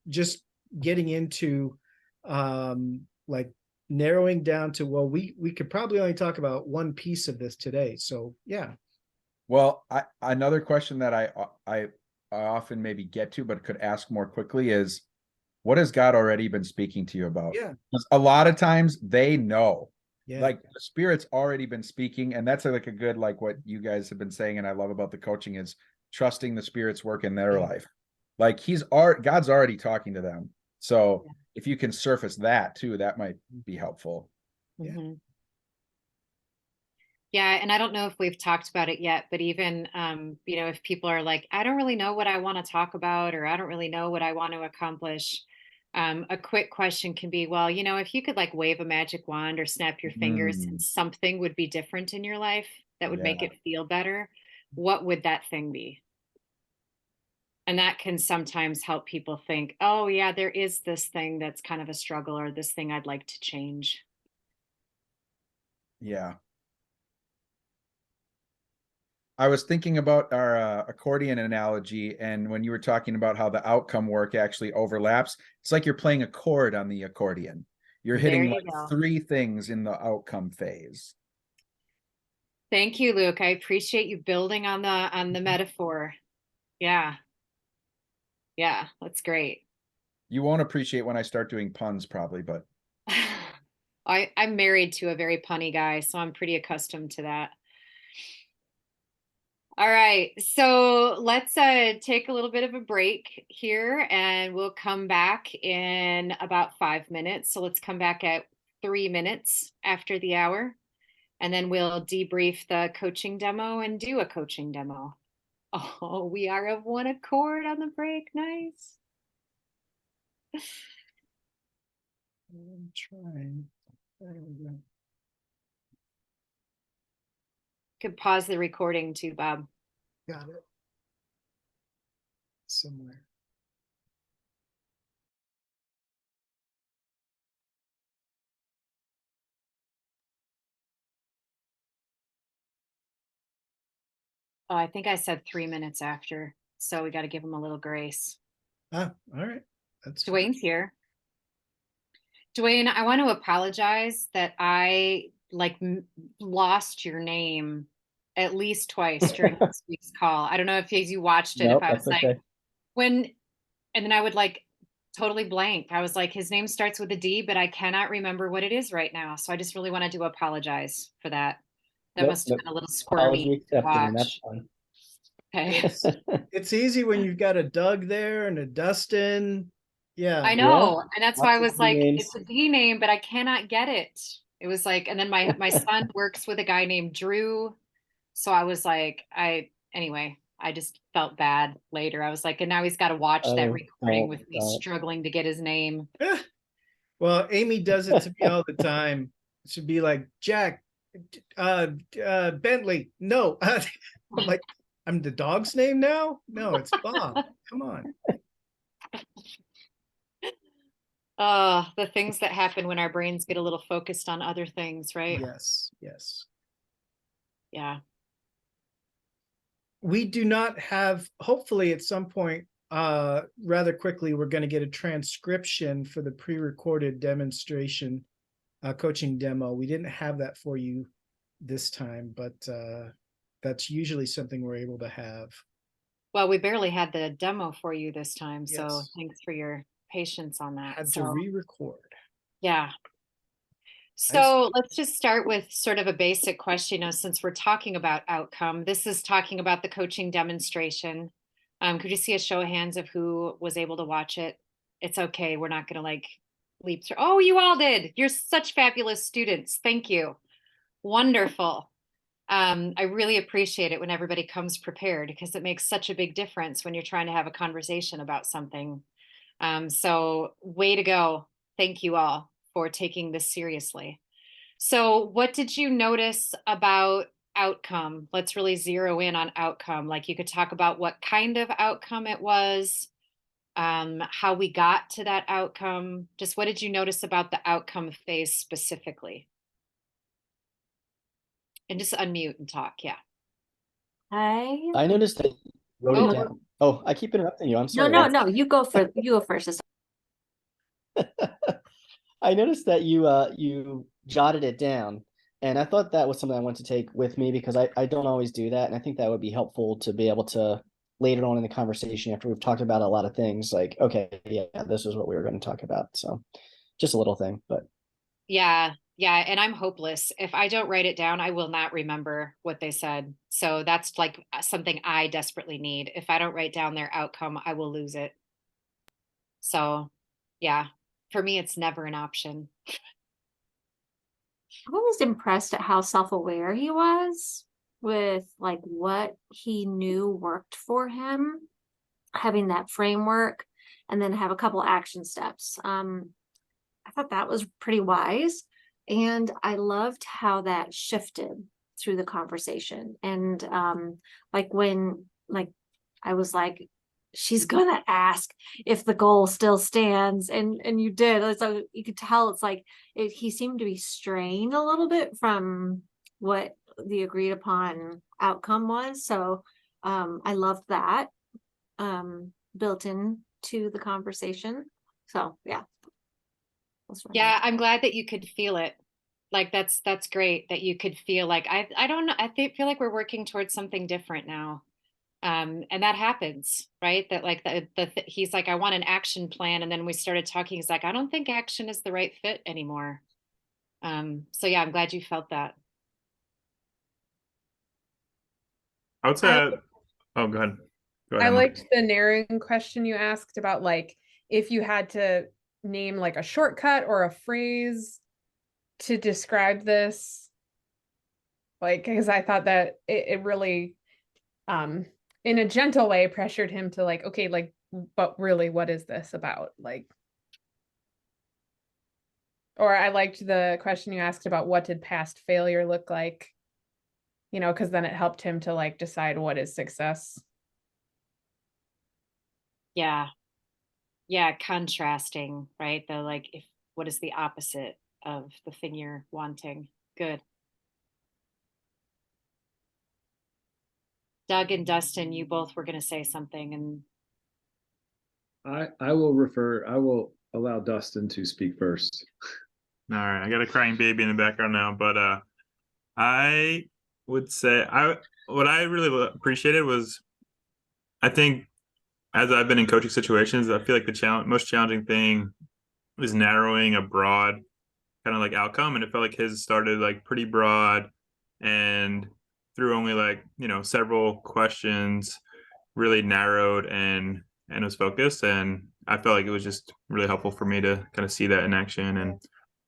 S1: just getting into, like narrowing down to, well, we could probably only talk about one piece of this today. So yeah.
S5: Well, another question that I often maybe get to, but could ask more quickly is, what has God already been speaking to you about?
S1: Yeah.
S5: A lot of times they know,
S1: Yeah.
S5: like the Spirit's already been speaking, and that's like a good, like what you guys have been saying, and I love about the coaching is trusting the Spirit's work in their life. Like God's already talking to them. So if you can surface that too, that might be helpful.
S2: Mm-hmm. Yeah, and I don't know if we've talked about it yet, but even if people are like, I don't really know what I want to talk about, or I don't really know what I want to accomplish, a quick question can be, well, if you could like wave a magic wand or snap your fingers and something would be different in your life that would make it feel better, what would that thing be? And that can sometimes help people think, oh yeah, there is this thing that's kind of a struggle, or this thing I'd like to change.
S5: Yeah. I was thinking about our accordion analogy, and when you were talking about how the outcome work actually overlaps, it's like you're playing a chord on the accordion. You're hitting like three things in the outcome phase.
S2: Thank you, Luke. I appreciate you building on the metaphor. Yeah. Yeah, that's great.
S5: You won't appreciate when I start doing puns probably, but
S2: I'm married to a very punny guy, so I'm pretty accustomed to that. All right, so let's take a little bit of a break here, and we'll come back in about 5 minutes. So let's come back at 3 minutes after the hour, and then we'll debrief the coaching demo and do a coaching demo. Oh, we are of one accord on the break. Nice.
S1: I'm trying. There we go.
S2: Could pause the recording too, Bob.
S1: Got it. Somewhere.
S2: Oh, I think I said 3 minutes after, so we got to give him a little grace.
S1: All right. That's
S2: Dwayne's here. Dwayne, I want to apologize that I lost your name at least twice during this week's call. I don't know if you watched it.
S7: Nope,
S2: if I was
S7: that's
S2: like,
S7: okay.
S2: and then I would like totally blank. I was like, his name starts with a D, but I cannot remember what it is right now. So I just really wanted to apologize for that. That must have been a little
S7: Apology
S2: squirmy to
S7: accepted, and that's
S2: watch.
S7: fine.
S2: Okay.
S1: It's easy when you've got a Doug there and a Dustin. Yeah.
S2: I know. And that's why I
S7: Lots of
S2: was like,
S7: names.
S2: it's a D name, but I cannot get it. It was like, and then my son works with a guy named Drew. So I was like, anyway, I just felt bad later. I was like, and now he's got to watch that recording with me struggling to get his name.
S1: Well, Amy does it to me all the time. It should be like, Jack, Bentley. No. I'm like, I'm the dog's name now? No, it's Bob. Come on.
S2: The things that happen when our brains get a little focused on other things, right?
S1: Yes.
S2: Yeah.
S1: We do not have, hopefully at some point, rather quickly, we're going to get a transcription for the pre-recorded demonstration coaching demo. We didn't have that for you this time, but that's usually something we're able to have.
S2: Well, we barely had the demo for you this time, so
S1: Yes.
S2: thanks for your patience on that.
S1: Had to re-record.
S2: Yeah. So let's just start with sort of a basic question. Since we're talking about outcome, this is talking about the coaching demonstration. Could you see a show of hands of who was able to watch it? It's okay. We're not going to like leap through. Oh, you all did. You're such fabulous students. Thank you. Wonderful. I really appreciate it when everybody comes prepared, because it makes such a big difference when you're trying to have a conversation about something. So way to go. Thank you all for taking this seriously. So what did you notice about outcome. Let's really zero in on outcome. Like you could talk about what kind of outcome it was, how we got to that outcome. Just what did you notice about the outcome phase specifically? And just unmute and talk. Yeah.
S7: I noticed that you wrote
S2: Oh.
S7: it down. Oh, I keep interrupting you. I'm
S6: No,
S7: sorry.
S6: no, you go first.
S7: I noticed that you jotted it down, and I thought that was something I want to take with me because I don't always do that, and I think that would be helpful to be able to later on in the conversation after we've talked about a lot of things like, okay, yeah, this is what we were going to talk about. So just a little thing, but
S2: Yeah. Yeah. And I'm hopeless. If I don't write it down, I will not remember what they said. So that's like something I desperately need. If I don't write down their outcome, I will lose it. So yeah, for me, it's never an option.
S6: I was impressed at how self-aware he was with like what he knew worked for him, having that framework, and then have a couple action steps. I thought that was pretty wise. And I loved how that shifted through the conversation. And like when like I was like, she's gonna ask if the goal still stands, and you did. So you could tell it's like he seemed to be straying a little bit from what the agreed upon outcome was. So I loved that built in to the conversation. So yeah.
S2: Yeah, I'm glad that you could feel it. Like that's great that you could feel like I don't know. Feel like we're working towards something different now. And that happens, right? That like he's like, I want an action plan. And then we started talking. He's like, I don't think action is the right fit anymore. So yeah, I'm glad you felt that.
S8: I would say, oh, go ahead. Go ahead,
S3: I
S8: Emma.
S3: liked the narrowing question you asked about like if you had to name like a shortcut or a phrase to describe this. Like, because I thought that it really in a gentle way pressured him to like, okay, like, but really, what is this about? Like, or I liked the question you asked about what did past failure look like, you know, because then it helped him to like decide what is success.
S2: Yeah. Yeah. Contrasting, right? The like, what is the opposite of the thing you're wanting? Good. Doug and Dustin, you both were going to say something, and
S4: I will allow Dustin to speak first.
S8: All right, I got a crying baby in the background now, but I would say what I really appreciated was, I think as I've been in coaching situations, I feel like the most challenging thing is narrowing a broad kind of like outcome, and it felt like his started like pretty broad, and through only like several questions, really narrowed and was focused, and I felt like it was just really helpful for me to kind of see that in action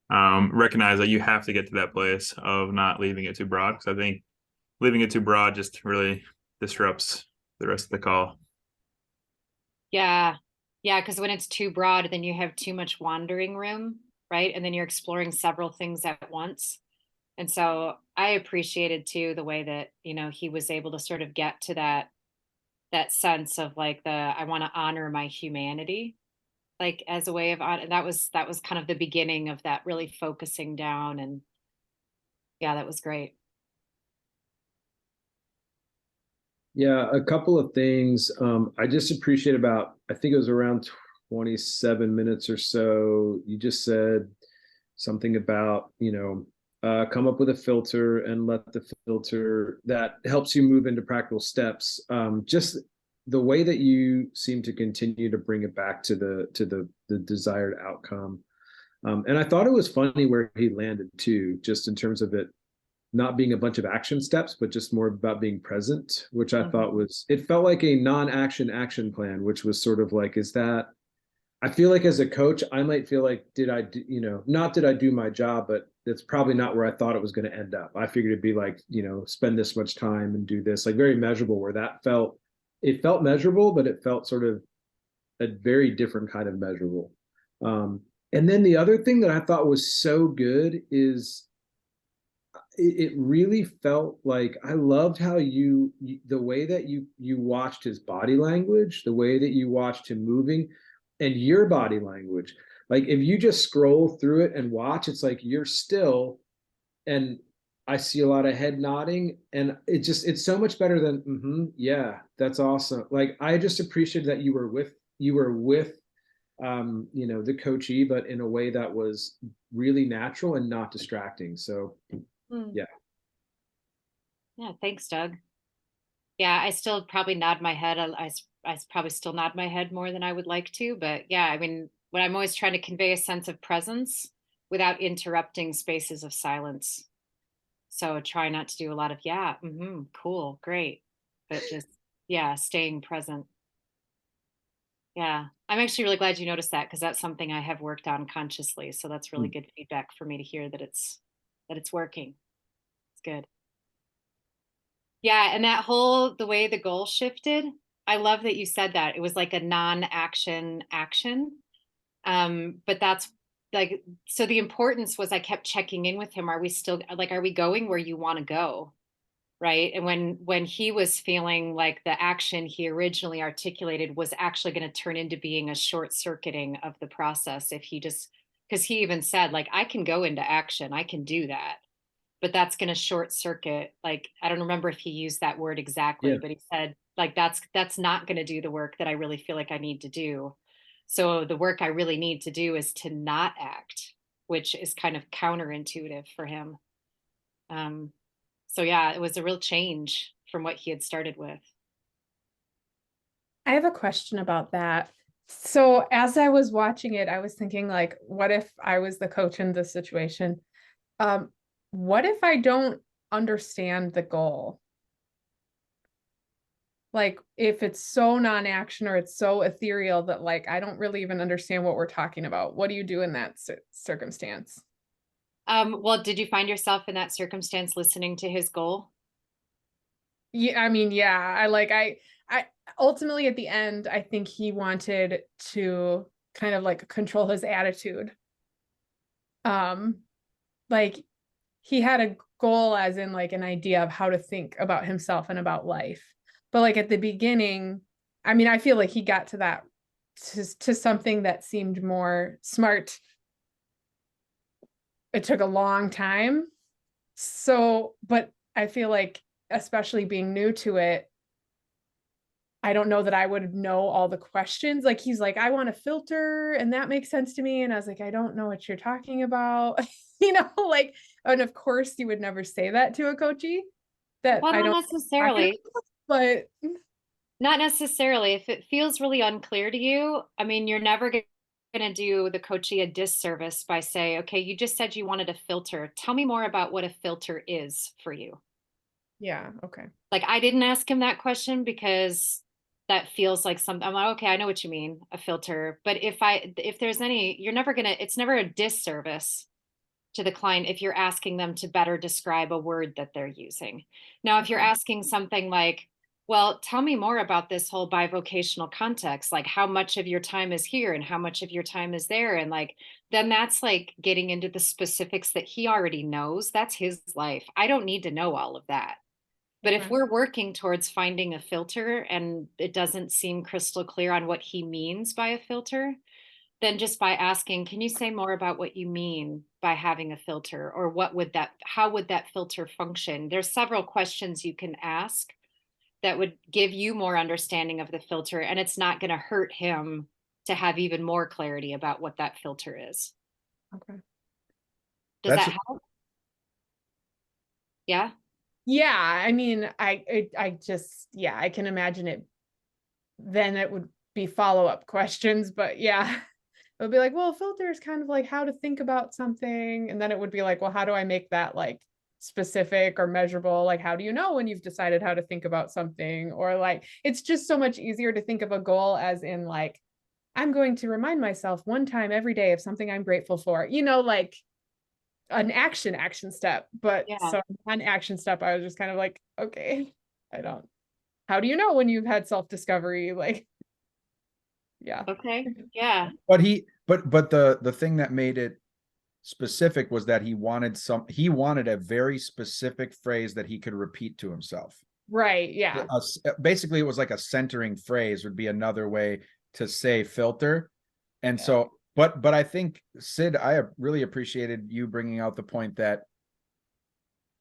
S8: and recognize that you have to get to that place of not leaving it too broad, because I think leaving it too broad just really disrupts the rest of the call.
S2: yeah. Yeah. Because when it's too broad, then you have too much wandering room, right? And then you're exploring several things at once. And so I appreciated too the way that, he was able to sort of get to that sense of like I want to honor my humanity, like as a way of that was kind of the beginning of that really focusing down. And yeah, that was great.
S4: Yeah, a couple of things. I just appreciate I think it was around 27 minutes or so. You just said something about, come up with a filter and let the filter that helps you move into practical steps. Just the way that you seem to continue to bring it back to the desired outcome. And I thought it was funny where he landed too, just in terms of it not being a bunch of action steps, but just more about being present, which I thought it felt like a non-action action plan, which was sort of like, I feel like as a coach, I might feel like, not did I do my job, but it's probably not where I thought it was going to end up. I figured it'd be like, spend this much time and do this, like very measurable, where it felt measurable, but it felt sort of a very different kind of measurable. And then the other thing that I thought was so good is, it really felt like I loved how the way that you watched his body language, the way that you watched him moving, and your body language. Like if you just scroll through it and watch, it's like you're still, and I see a lot of head nodding, and it's so much better than yeah, that's awesome. Like I just appreciated that you were with the coachee, but in a way that was really natural and not distracting. So yeah.
S2: Yeah, thanks, Doug. Yeah, I still probably nod my head. I probably still nod my head more than I would like to, but yeah, I mean, what I'm always trying to convey a sense of presence without interrupting spaces of silence. So try not to do a lot of, yeah, cool, great, but just, yeah, staying present. Yeah, I'm actually really glad you noticed that because that's something I have worked on consciously. So that's really good feedback for me to hear that it's working. It's good. Yeah, and the way the goal shifted, I love that you said that. It was like a non-action action. But that's like, so the importance was I kept checking in with him. Are we going where you want to go? Right. And when he was feeling like the action he originally articulated was actually going to turn into being a short circuiting of the process, because he even said, like, I can go into action, I can do that, but that's going to short circuit. Like, I don't remember if he used that word exactly,
S4: Yeah.
S2: but he said, like, that's not going to do the work that I really feel like I need to do. So the work I really need to do is to not act, which is kind of counterintuitive for him. So yeah, it was a real change from what he had started with.
S3: I have a question about that. So as I was watching it, I was thinking, like, what if I was the coach in this situation? What if I don't understand the goal? Like if it's so non-action or it's so ethereal that like I don't really even understand what we're talking about. What do you do in that circumstance?
S2: Well, did you find yourself in that circumstance listening to his goal?
S3: Yeah, I mean, yeah, I ultimately at the end, I think he wanted to kind of like control his attitude. Like he had a goal as in like an idea of how to think about himself and about life. But like at the beginning, I mean, I feel like he got to that to something that seemed more smart. It took a long time. So, but I feel like especially being new to it, I don't know that I would know all the questions. Like he's like, I want a filter, and that makes sense to me. And I was like, I don't know what you're talking about. Like, and of course you would never say that to a coachee that
S2: Well,
S3: I
S2: not
S3: don't
S2: necessarily.
S3: but
S2: Not necessarily. If it feels really unclear to you, I mean, you're never going to do the coachee a disservice by say, okay, you just said you wanted a filter. Tell me more about what a filter is for you.
S3: yeah, okay.
S2: Like, I didn't ask him that question because that feels like something. I'm like, okay, I know what you mean, a filter. But if there's any, it's never a disservice to the client if you're asking them to better describe a word that they're using. Now, if you're asking something like, well, tell me more about this whole bivocational context, like how much of your time is here and how much of your time is there. And like, then that's like getting into the specifics that he already knows. That's his life. I don't need to know all of that. But if
S3: Okay.
S2: we're working towards finding a filter and it doesn't seem crystal clear on what he means by a filter, then just by asking, can you say more about what you mean by having a filter, or how would that filter function? There's several questions you can ask that would give you more understanding of the filter, and it's not going to hurt him to have even more clarity about what that filter is.
S3: Okay.
S2: Does
S5: That's
S2: that help? Yeah.
S3: Yeah, I mean, I just, yeah, I can imagine it. Then it would be follow-up questions, but yeah, it would be like, well, filter is kind of like how to think about something. And then it would be like, well, how do I make that like specific or measurable? Like, how do you know when you've decided how to think about something? Or like, it's just so much easier to think of a goal as in like, I'm going to remind myself one time every day of something I'm grateful for, like an action step. But
S2: Yeah.
S3: so one action step, I was just kind of like, okay, how do you know when you've had self-discovery? Like, yeah.
S2: Okay. Yeah.
S5: but the thing that made it specific was that he wanted a very specific phrase that he could repeat to himself.
S3: Right. Yeah.
S5: Basically, it was like a centering phrase would be another way to say filter. And so, but I think, Sid, I have really appreciated you bringing out the point that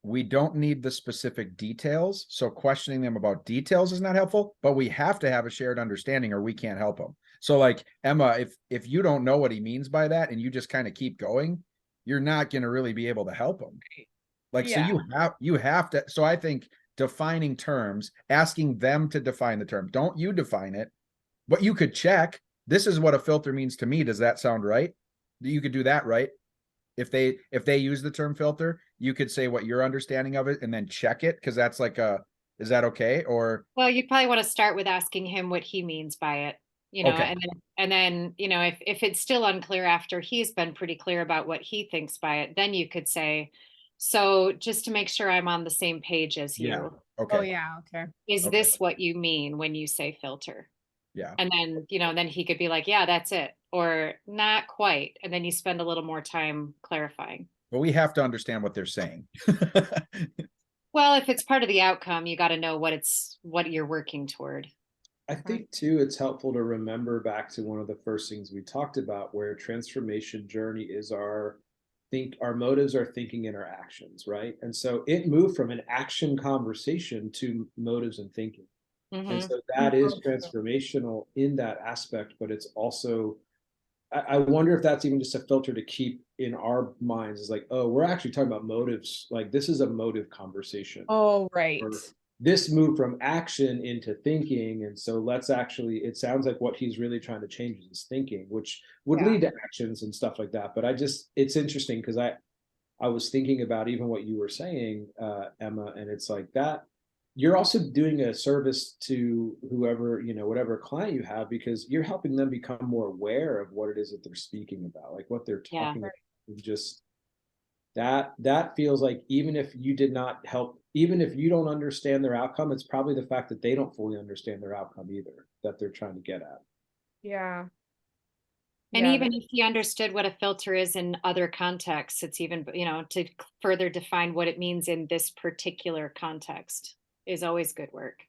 S5: we don't need the specific details. So questioning them about details is not helpful, but we have to have a shared understanding or we can't help them. So like, Emma, if you don't know what he means by that and you just kind of keep going, you're not going to really be able to help him. Like, so you have to, so I think defining terms, asking them to define the term, don't you define it, but you could check, this is what a filter means to me. Does that sound right? You could do that, right? If they use the term filter, you could say what your understanding of it and then check it. Cause that's like is that okay? Or,
S2: Well, you'd probably want to start with asking him what he means by it,
S5: Okay.
S2: and then, if it's still unclear after he's been pretty clear about what he thinks by it, then you could say, so just to make sure I'm on the same page as
S5: Yeah.
S2: you,
S5: okay.
S3: Oh yeah. Okay.
S2: is
S5: Okay.
S2: this what you mean when you say filter?
S5: Yeah.
S2: And then, then he could be like, yeah, that's it, or not quite. And then you spend a little more time clarifying.
S5: But we have to understand what they're saying.
S2: Well, if it's part of the outcome, you got to know what you're working toward.
S4: I think too, it's helpful to remember back to one of the first things we talked about, where transformation journey is our motives are thinking and our actions, right? And so it moved from an action conversation to motives and thinking. And so that is transformational in that aspect, but it's also, I wonder if that's even just a filter to keep in our minds, is like, oh, we're actually talking about motives. Like, this is a motive conversation.
S3: Oh, right.
S4: Or this moved from action into thinking. And so it sounds like what he's really trying to change is thinking, which would lead to actions and stuff like that. But it's interesting because I was thinking about even what you were saying, Emma, and it's like that. You're also doing a service to whoever, whatever client you have, because you're helping them become more aware of what it is that they're speaking about, like what they're talking about. And just that feels like, even if you did not help, even if you don't understand their outcome, it's probably the fact that they don't fully understand their outcome either, that they're trying to get at.
S3: Yeah.
S2: And even if you understood what a filter is in other contexts, it's even, to further define what it means in this particular context is always good work.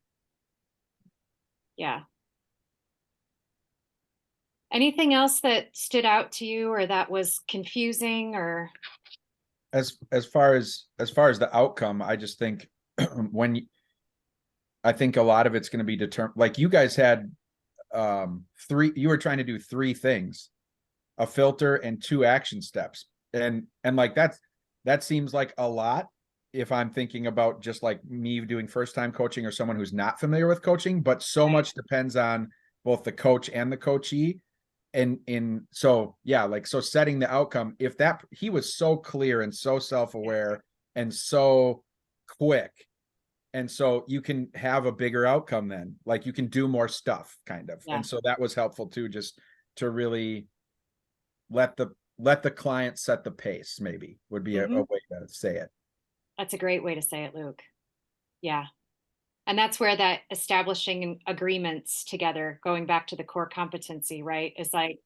S2: Yeah. Anything else that stood out to you or that was confusing or?
S5: As far as the outcome, I just think I think a lot of it's going to be determined. Like, you guys had you were trying to do 3 things, a filter and 2 action steps. And like that seems like a lot if I'm thinking about just like me doing first time coaching or someone who's not familiar with coaching, but so much depends on both the coach and the coachee. So setting the outcome, if that he was so clear and so self-aware and so quick, and so you can have a bigger outcome then, like you can do more stuff kind of. And so that was helpful too, just to really let the client set the pace, maybe would be a way to say it.
S2: That's a great way to say it, Luke. Yeah. And that's where that establishing agreements together, going back to the core competency, right? Is like,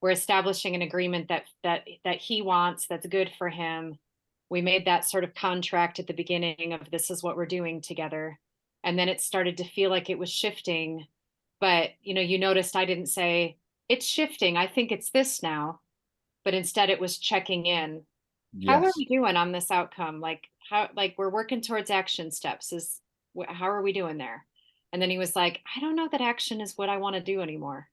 S2: we're establishing an agreement that he wants, that's good for him. We made that sort of contract at the beginning of, this is what we're doing together. And then it started to feel like it was shifting. But, you noticed I didn't say, it's shifting, I think it's this now. But instead it was checking in. How are we doing on this outcome? Like, we're working towards action steps. How are we doing there? And then he was like, I don't know that action is what I want to do anymore.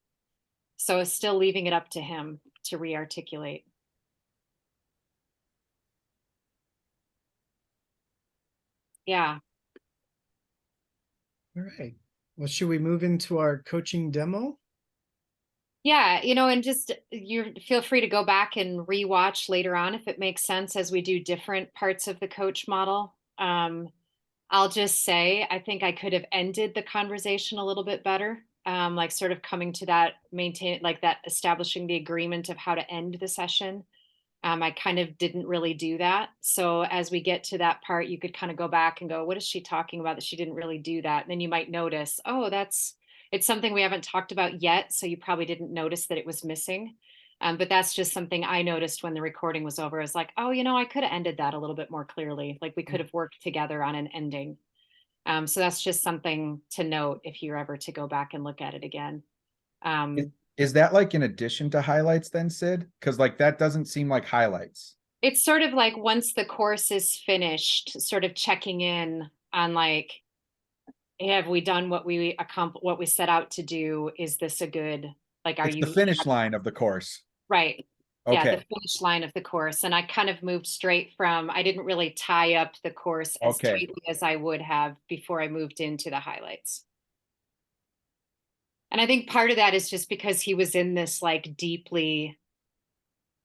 S2: So it's still leaving it up to him to re-articulate. Yeah.
S1: All right. Well, should we move into our coaching demo?
S2: Yeah, and just you feel free to go back and rewatch later on if it makes sense as we do different parts of the coach model. I'll just say, I think I could have ended the conversation a little bit better. Like sort of coming to that establishing the agreement of how to end the session. I kind of didn't really do that. So as we get to that part, you could kind of go back and go, what is she talking about that she didn't really do that? And then you might notice, oh, it's something we haven't talked about yet. So you probably didn't notice that it was missing. But that's just something I noticed when the recording was over. I was like, oh, I could have ended that a little bit more clearly. Like we could have worked together on an ending. So that's just something to note if you're ever to go back and look at it again.
S5: Is that like in addition to highlights then, Sid? Because like that doesn't seem like highlights.
S2: It's sort of like once the course is finished, sort of checking in on like, have we done what we set out to do? Is this a good, like, are
S5: It's
S2: you
S5: the finish line of the course.
S2: right? Yeah, the
S5: Okay.
S2: finish line of the course. And I kind of moved straight from, I didn't really tie up the course as
S5: Okay.
S2: tightly as I would have before I moved into the highlights. And I think part of that is just because he was in this like deeply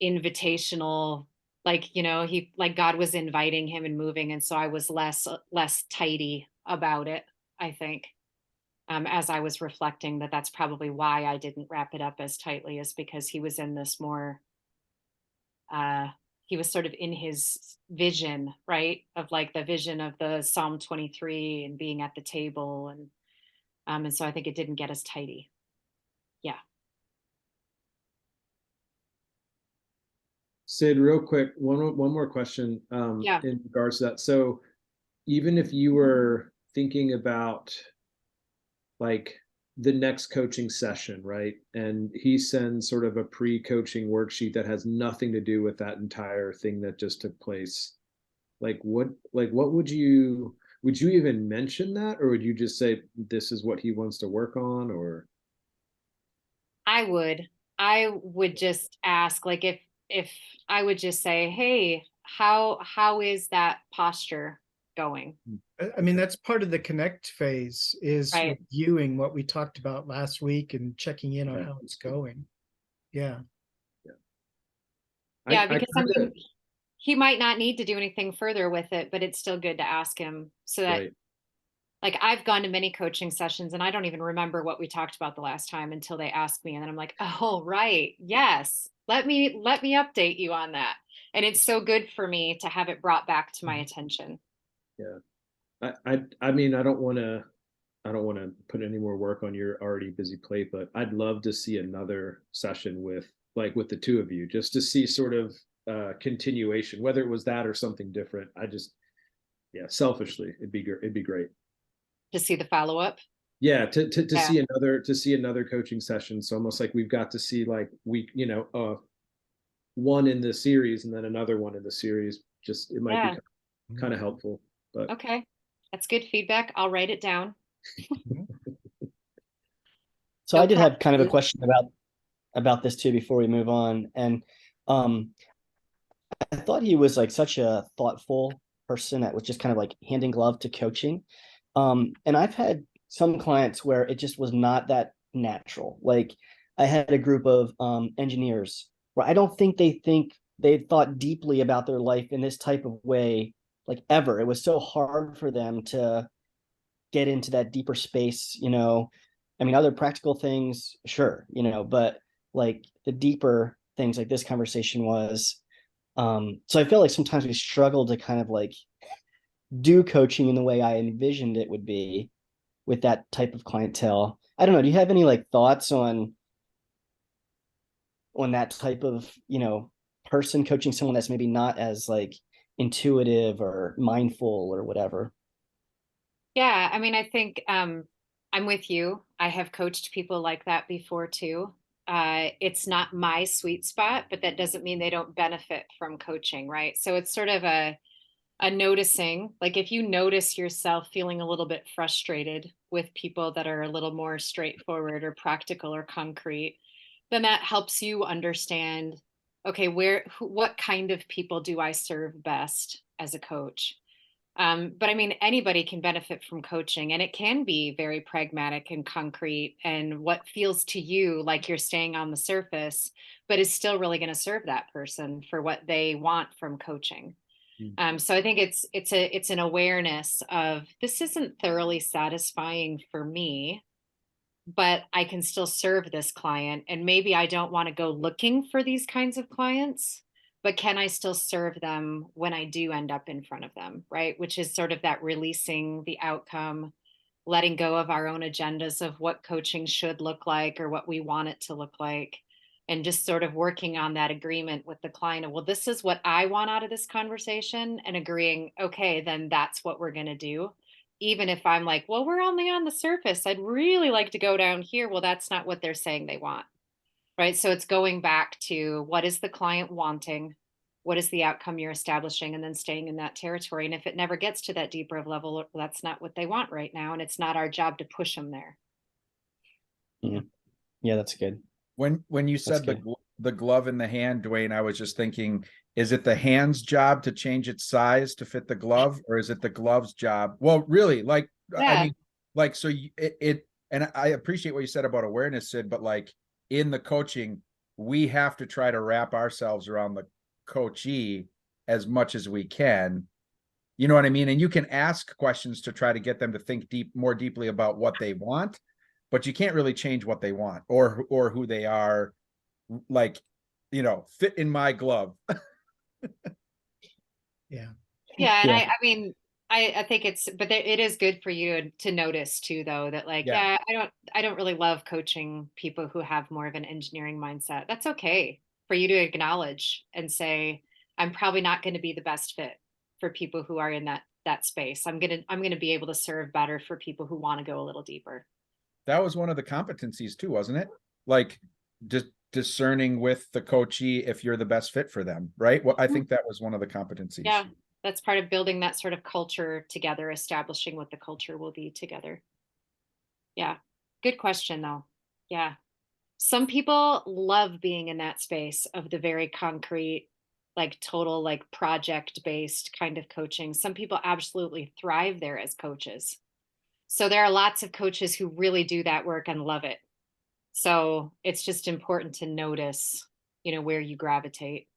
S2: invitational, like, he, like God was inviting him and moving. And so I was less tidy about it, I think. As I was reflecting, that's probably why I didn't wrap it up as tightly, is because he was in this more, he was sort of in his vision, right? Of like the vision of the Psalm 23 and being at the table. And so I think it didn't get as tidy. Yeah.
S4: Sid, real quick, one more question
S2: Yeah.
S4: in regards to that. So even if you were thinking about like the next coaching session, right? And he sends sort of a pre-coaching worksheet that has nothing to do with that entire thing that just took place. Like what would you even mention that, or would you just say this is what he wants to work on? Or
S2: I would just ask, like, if I would just say, hey, how is that posture going?
S1: I mean, that's part of the connect phase, is
S2: Right.
S1: reviewing what we talked about last week and checking in on
S4: Okay.
S1: how it's going. Yeah.
S2: Yeah, because I mean, he might not need to do anything further with it, but it's still good to ask him so that,
S4: right.
S2: like, I've gone to many coaching sessions and I don't even remember what we talked about the last time until they ask me. And then I'm like, oh, right. Yes. Let me update you on that. And it's so good for me to have it brought back to my attention.
S4: Yeah. I mean, I don't want to put any more work on your already busy plate, but I'd love to see another session with the two of you, just to see sort of continuation, whether it was that or something different. Yeah, selfishly, it'd be great.
S2: To see the follow up.
S4: Yeah, to
S2: Yeah.
S4: see another coaching session. So almost like we've got to see like one in the series and then another one in the series. Just it might
S2: Yeah.
S4: be kind of helpful. But
S2: Okay. That's good feedback. I'll write it down.
S7: So
S2: No
S7: I did have kind of a
S2: problem.
S7: question about this too before we move on. And I thought he was like such a thoughtful person that was just kind of like hand in glove to coaching. And I've had some clients where it just was not that natural. Like I had a group of engineers where I don't think they thought deeply about their life in this type of way, like ever. It was so hard for them to get into that deeper space, I mean, other practical things, sure, but like the deeper things like this conversation was. So I feel like sometimes we struggle to kind of like do coaching in the way I envisioned it would be with that type of clientele. I don't know. Do you have any like thoughts on that type of, person coaching someone that's maybe not as like intuitive or mindful or whatever?
S2: Yeah, I mean, I think I'm with you. I have coached people like that before too. It's not my sweet spot, but that doesn't mean they don't benefit from coaching, right? So it's sort of a noticing, like if you notice yourself feeling a little bit frustrated with people that are a little more straightforward or practical or concrete, then that helps you understand, okay, what kind of people do I serve best as a coach? But I mean, anybody can benefit from coaching, and it can be very pragmatic and concrete, and what feels to you like you're staying on the surface, but is still really going to serve that person for what they want from coaching. So I think it's an awareness of, this isn't thoroughly satisfying for me, but I can still serve this client. And maybe I don't want to go looking for these kinds of clients, but can I still serve them when I do end up in front of them, right? Which is sort of that releasing the outcome, letting go of our own agendas of what coaching should look like or what we want it to look like. and just sort of working on that agreement with the client of, well, this is what I want out of this conversation, and agreeing, okay, then that's what we're going to do. Even if I'm like, well, we're only on the surface, I'd really like to go down here. Well, that's not what they're saying they want. Right. So it's going back to, what is the client wanting? What is the outcome you're establishing? And then staying in that territory. And if it never gets to that deeper level, well, that's not what they want right now. And it's not our job to push them there.
S7: Yeah, that's good.
S5: When you said
S7: good.
S5: the glove in the hand, Dwayne, I was just thinking, is it the hand's job to change its size to fit the glove, or is it the glove's job? Well, really, like, I
S2: Yeah.
S5: mean, like, so and I appreciate what you said about awareness, Sid, but like in the coaching, we have to try to wrap ourselves around the coachee as much as we can. You know what I mean? And you can ask questions to try to get them to think more deeply about what they want, but you can't really change what they want or who they are. Like, fit in my glove.
S1: Yeah.
S2: Yeah. And
S7: Yeah.
S2: I mean, I think but it is good for you to notice too, though, that like,
S5: Yeah.
S2: I don't really love coaching people who have more of an engineering mindset. That's okay for you to acknowledge and say, I'm probably not going to be the best fit for people who are in that space. I'm going to be able to serve better for people who want to go a little deeper.
S5: That was one of the competencies too, wasn't it? Like just discerning with the coachee if you're the best fit for them, right? Well, I think that was one of the competencies.
S2: Yeah, that's part of building that sort of culture together, establishing what the culture will be together. Yeah, good question though. Yeah. Some people love being in that space of the very concrete, like total, like project based kind of coaching. Some people absolutely thrive there as coaches. So there are lots of coaches who really do that work and love it. So it's just important to notice, where you gravitate,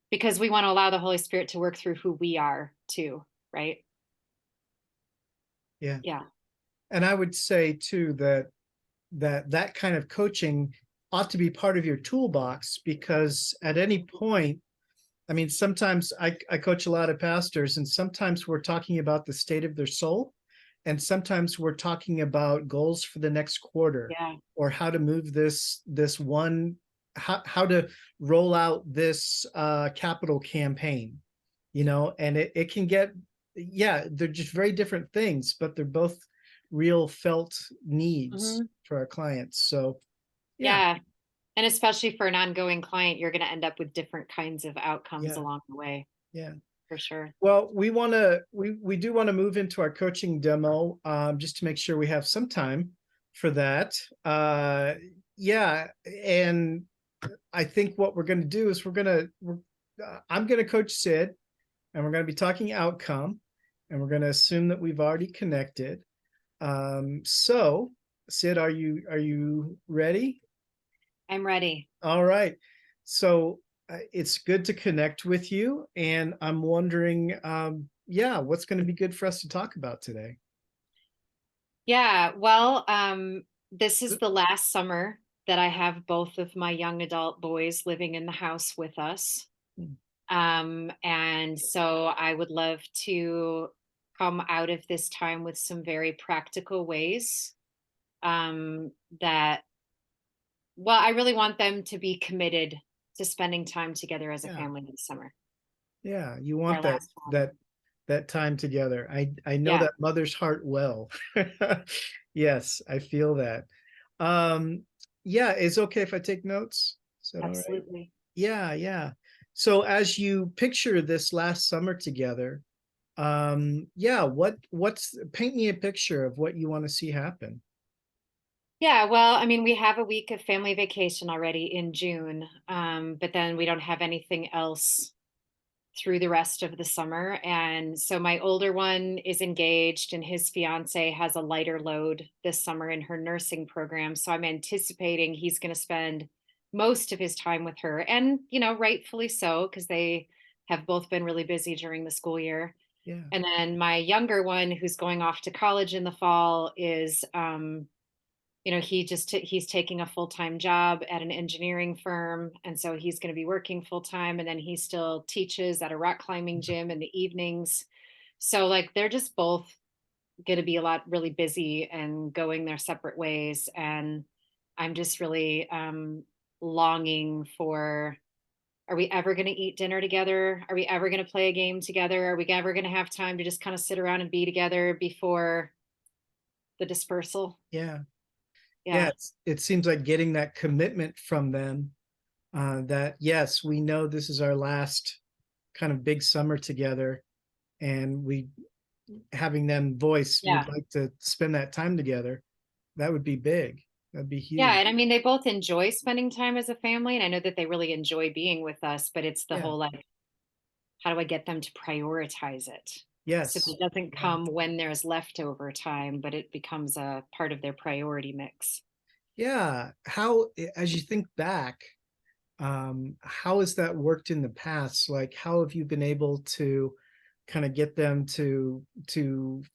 S2: because we want to allow the Holy Spirit to work through who we are too, right?
S1: Yeah.
S2: Yeah.
S1: And I would say too that kind of coaching ought to be part of your toolbox, because at any point, I mean, sometimes I coach a lot of pastors, and sometimes we're talking about the state of their soul, and sometimes we're talking about goals for the next quarter,
S2: Yeah.
S1: or how to move this one, how to roll out this capital campaign, and it can get, they're just very different things, but they're both real felt needs for our clients. So
S2: Yeah. And especially for an ongoing client, you're going to end up with different kinds of outcomes
S1: Yeah.
S2: along the way.
S1: Yeah.
S2: For sure.
S1: Well, we do want to move into our coaching demo, just to make sure we have some time for that. Yeah. And I think what we're going to do is I'm going to coach Sid, and we're going to be talking outcome, and we're going to assume that we've already connected. So Sid, are you ready?
S2: I'm ready.
S1: All right. So it's good to connect with you, and I'm wondering, what's going to be good for us to talk about today?
S2: Yeah. Well, this is the last summer that I have both of my young adult boys living in the house with us. And so I would love to come out of this time with some very practical ways that, well, I really want them to be committed to spending time together as a family this summer.
S1: Yeah, you want that time together. I know that mother's heart well. Yes, I feel that. It's okay if I take notes? Is that
S2: Absolutely.
S1: all right? Yeah. So as you picture this last summer together, paint me a picture of what you want to see happen.
S2: Yeah, well, I mean, we have a week of family vacation already in June, but then we don't have anything else through the rest of the summer. And so my older one is engaged, and his fiance has a lighter load this summer in her nursing program. So I'm anticipating he's going to spend most of his time with her, and, rightfully so, because they have both been really busy during the school year.
S1: Yeah.
S2: And then my younger one, who's going off to college in the fall, is, he's taking a full-time job at an engineering firm. And so he's going to be working full-time. And then he still teaches at a rock climbing gym in the evenings. So like, they're just both going to be really busy and going their separate ways. And I'm just really longing for, are we ever going to eat dinner together? Are we ever going to play a game together? Are we ever going to have time to just kind of sit around and be together before the dispersal?
S1: Yeah.
S2: Yeah.
S1: It seems like getting that commitment from them, that yes, we know this is our last kind of big summer together, and we having them voice
S2: Yeah.
S1: we'd like to spend that time together. That would be big. That'd be huge.
S2: Yeah. And I mean, they both enjoy spending time as a family. And I know that they really enjoy being with us, but it's the
S1: Yeah.
S2: whole like, how do I get them to prioritize it? So
S1: Yes.
S2: it doesn't come when there's leftover time, but it becomes a part of their priority mix.
S1: Yeah. How, as you think back, how has that worked in the past? Like, how have you been able to kind of get them to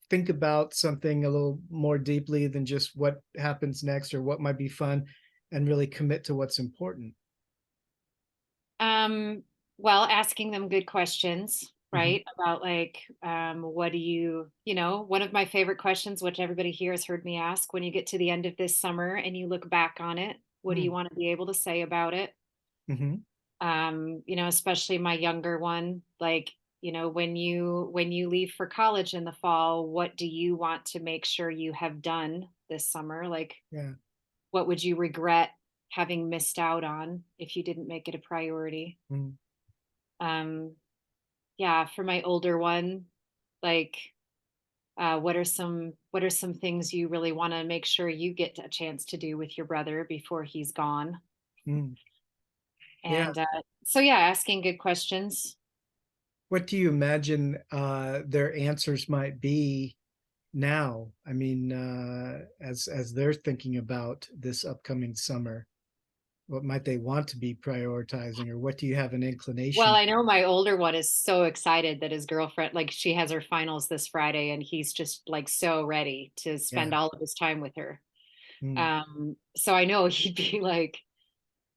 S1: think about something a little more deeply than just what happens next or what might be fun, and really commit to what's important?
S2: Well, asking them good questions,
S1: Mhm.
S2: right? About like, what do you know, one of my favorite questions, which everybody here has heard me ask, when you get to the end of this summer and you look back on it, what do you want to be able to say about it?
S1: Mhm.
S2: You know, especially my younger one, like, you know, when you leave for college in the fall, what do you want to make sure you have done this summer? Like,
S1: Yeah.
S2: what would you regret having missed out on if you didn't make it a priority?
S1: Mm.
S2: Um, yeah, for my older one, like, what are some things you really want to make sure you get a chance to do with your brother before he's gone?
S1: Mm. Yeah.
S2: And so yeah, asking good questions.
S1: What do you imagine their answers might be now? I mean, as they're thinking about this upcoming summer, what might they want to be prioritizing, or what do you have an
S2: Well,
S1: inclination?
S2: I know my older one is so excited that his girlfriend, like, she has her finals this Friday, and he's just like so ready to spend
S1: Yeah.
S2: all of his time with her.
S1: Mm.
S2: So I know he'd be like,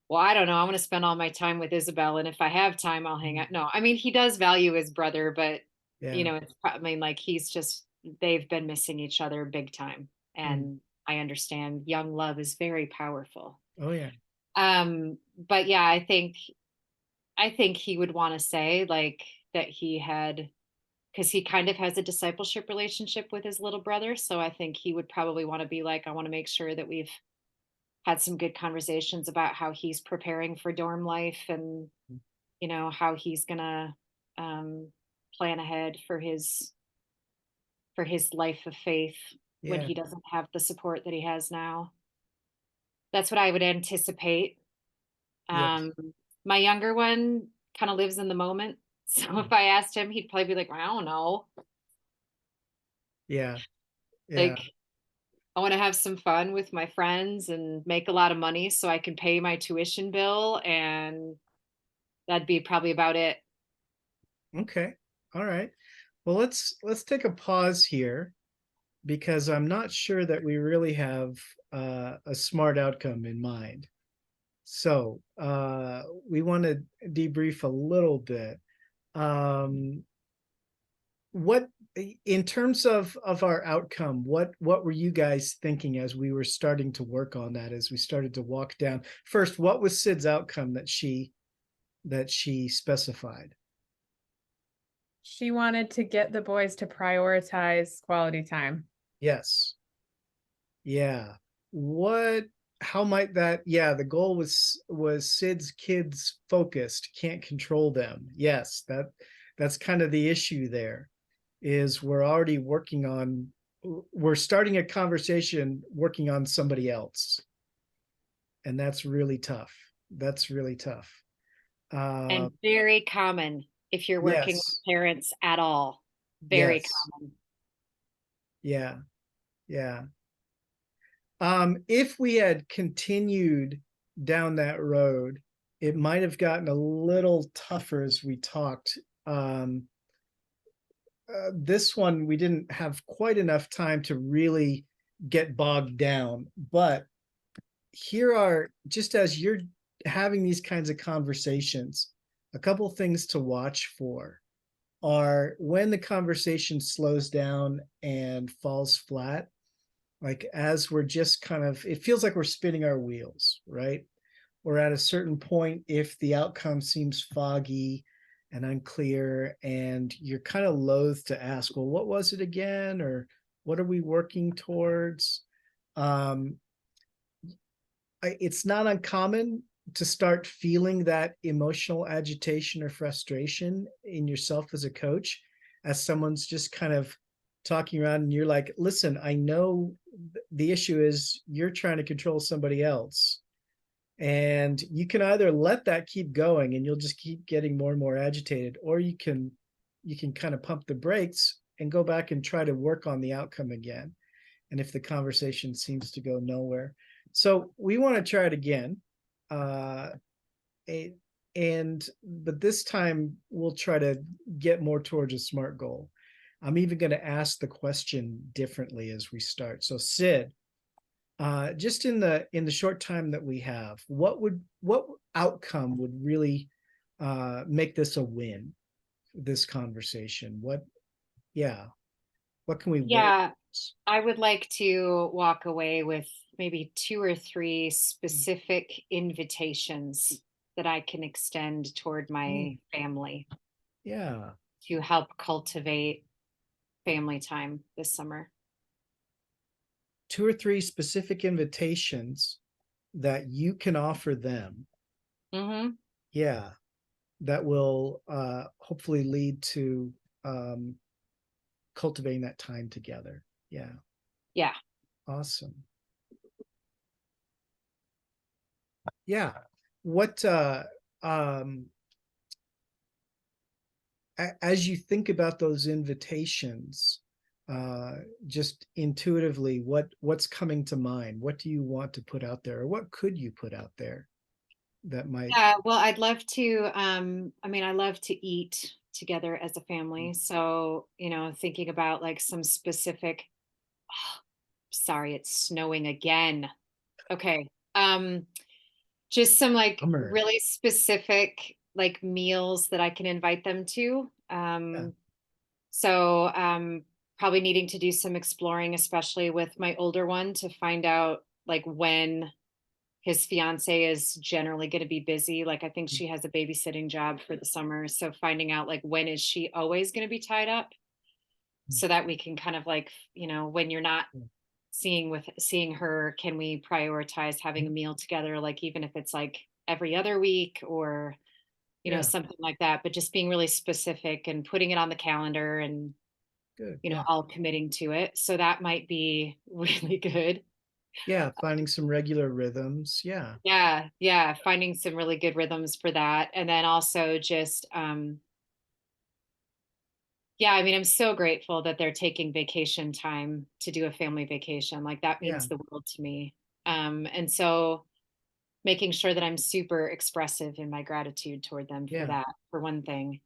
S2: well, I don't know. I want to spend all my time with Isabel, and if I have time, I'll hang out. No, I mean, he does value his brother, but you
S1: Yeah.
S2: know, I mean, like, he's just, they've been missing each other big time,
S1: Mm.
S2: and I understand young love is very powerful.
S1: Oh yeah.
S2: But yeah, I think he would want to say like that he had, because he kind of has a discipleship relationship with his little brother. So I think he would probably want to be like, I want to make sure that we've had some good conversations about how he's preparing for dorm life, and you know how he's gonna um, plan ahead for his life of faith when
S1: Yeah.
S2: he doesn't have the support that he has now. That's what I would anticipate.
S1: Yes.
S2: Um, my younger one kind of lives in the moment. So if I asked him, he'd probably be like, I don't know.
S1: Yeah. Yeah.
S2: Like, I want to have some fun with my friends and make a lot of money so I can pay my tuition bill. And that'd be probably about it.
S1: Okay. All right. Well, let's take a pause here, because I'm not sure that we really have a smart outcome in mind. So we want to debrief a little bit. Um, what, in terms of our outcome, what were you guys thinking as we were starting to work on that, as we started to walk down? First, what was Sid's outcome that she specified?
S3: She wanted to get the boys to prioritize quality time.
S1: Yes. Yeah. What, how might that, yeah, the goal was Sid's kids focused, can't control them. Yes, that's kind of the issue there, is we're already working on, we're starting a conversation working on somebody else. And that's really tough. That's really tough.
S2: And very common if you're working with
S1: Yes.
S2: parents at all. Very
S1: Yes.
S2: common.
S1: Yeah. Yeah. If we had continued down that road, it might have gotten a little tougher as we talked. This one, we didn't have quite enough time to really get bogged down. But here are, just as you're having these kinds of conversations, a couple things to watch for are when the conversation slows down and falls flat. Like, as we're just kind of, it feels like we're spinning our wheels, right? or at a certain point, if the outcome seems foggy and unclear, and you're kind of loath to ask, well, what was it again? Or what are we working towards? It's not uncommon to start feeling that emotional agitation or frustration in yourself as a coach, as someone's just kind of talking around and you're like, listen, I know the issue is you're trying to control somebody else. And you can either let that keep going and you'll just keep getting more and more agitated, or you can kind of pump the brakes and go back and try to work on the outcome again. And if the conversation seems to go nowhere, so we want to try it again. But this time we'll try to get more towards a SMART goal. I'm even going to ask the question differently as we start. So Sid, just in the short time that we have, what outcome would really make this a win? This conversation, what can we work
S2: Yeah,
S1: towards?
S2: I would like to walk away with maybe 2 or 3 specific invitations that I can extend toward my family
S1: Yeah,
S2: to help cultivate family time this summer.
S1: 2 or 3 specific invitations that you can offer them.
S2: Mm-hmm.
S1: Yeah, that will hopefully lead to cultivating that time together. Yeah.
S2: Yeah.
S1: Awesome. Yeah. What as you think about those invitations, just intuitively, what's coming to mind? What do you want to put out there, or what could you put out there that might?
S2: Yeah, well, I'd love to, I love to eat together as a family. So, thinking about like some specific, sorry, it's snowing again. Okay. Just some like
S1: Bummer.
S2: really specific like meals that I can invite them to. So probably needing to do some exploring, especially with my older one, to find out like when his fiance is generally going to be busy. Like I think she has a babysitting job for the summer. So finding out like when is she always going to be tied up, so that we can kind of like, when you're not seeing her, can we prioritize having a meal together, like even if it's like every other week, or something like that, but just being really specific and putting it on the calendar, and
S1: Good. Yeah.
S2: all committing to it. So that might be really good.
S1: Yeah, finding some regular rhythms. Yeah.
S2: Yeah, finding some really good rhythms for that. And then also just I'm so grateful that they're taking vacation time to do a family vacation. Like that
S1: Yeah.
S2: means the world to me. And so making sure that I'm super expressive in my gratitude toward them for
S1: Yeah.
S2: that, for one thing.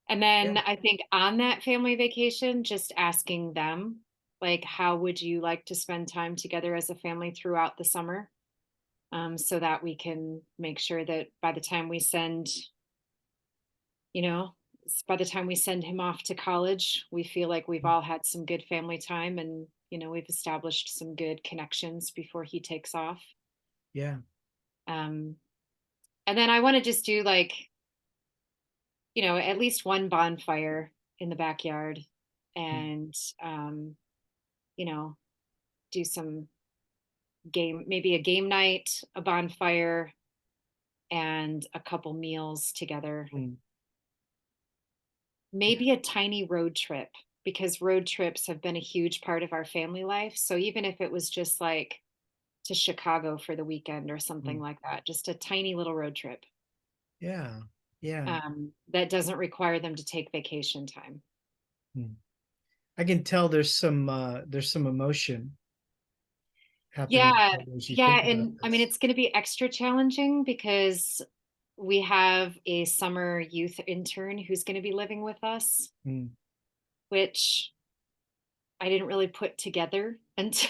S2: And then
S1: Yeah.
S2: I think on that family vacation, just asking them, like, how would you like to spend time together as a family throughout the summer? So that we can make sure that by the time we send, him off to college, we feel like we've all had some good family time, and, we've established some good connections before he takes off.
S1: Yeah.
S2: And then I want to just do like, at least one bonfire in the backyard, and, do some maybe a game night, a bonfire, and a couple meals together.
S1: Mm.
S2: Maybe a tiny road trip, because road trips have been a huge part of our family life. So even if it was just like to Chicago for the weekend or something like that, just a tiny little road trip.
S1: Yeah. Yeah.
S2: That doesn't require them to take vacation time.
S1: I can tell there's some emotion happening
S2: Yeah,
S1: as you
S2: yeah,
S1: think about
S2: and I mean
S1: this.
S2: it's going to be extra challenging because we have a summer youth intern who's going to be living with us, which I didn't really put together until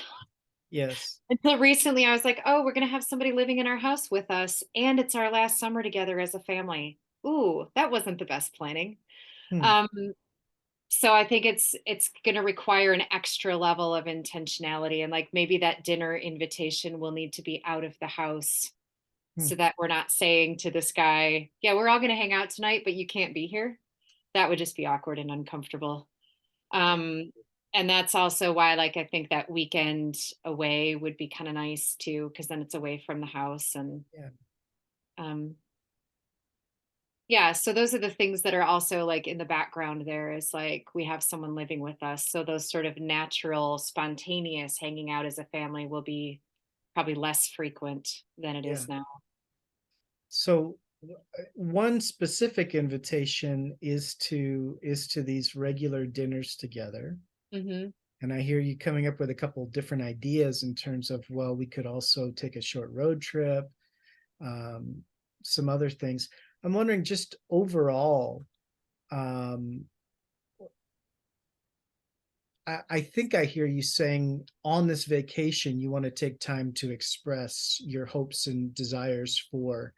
S1: Yes.
S2: until recently. I was like, oh, we're going to have somebody living in our house with us, and it's our last summer together as a family. Ooh, that wasn't the best planning. Um, so I think it's going to require an extra level of intentionality, and like maybe that dinner invitation will need to be out of the house so that we're not saying to this guy, yeah, we're all going to hang out tonight, but you can't be here. That would just be awkward and uncomfortable. And that's also why, like, I think that weekend away would be kind of nice too, because then it's away from the house. And
S1: Yeah.
S2: Yeah, so those are the things that are also like in the background there, is like we have someone living with us. So those sort of natural, spontaneous hanging out as a family will be probably less frequent than it
S1: Yeah.
S2: is now.
S1: So one specific invitation is to these regular dinners together.
S2: Mm-hmm.
S1: And I hear you coming up with a couple different ideas in terms of, well, we could also take a short road trip, some other things. I'm wondering, just overall, I think I hear you saying on this vacation, you want to take time to express your hopes and desires for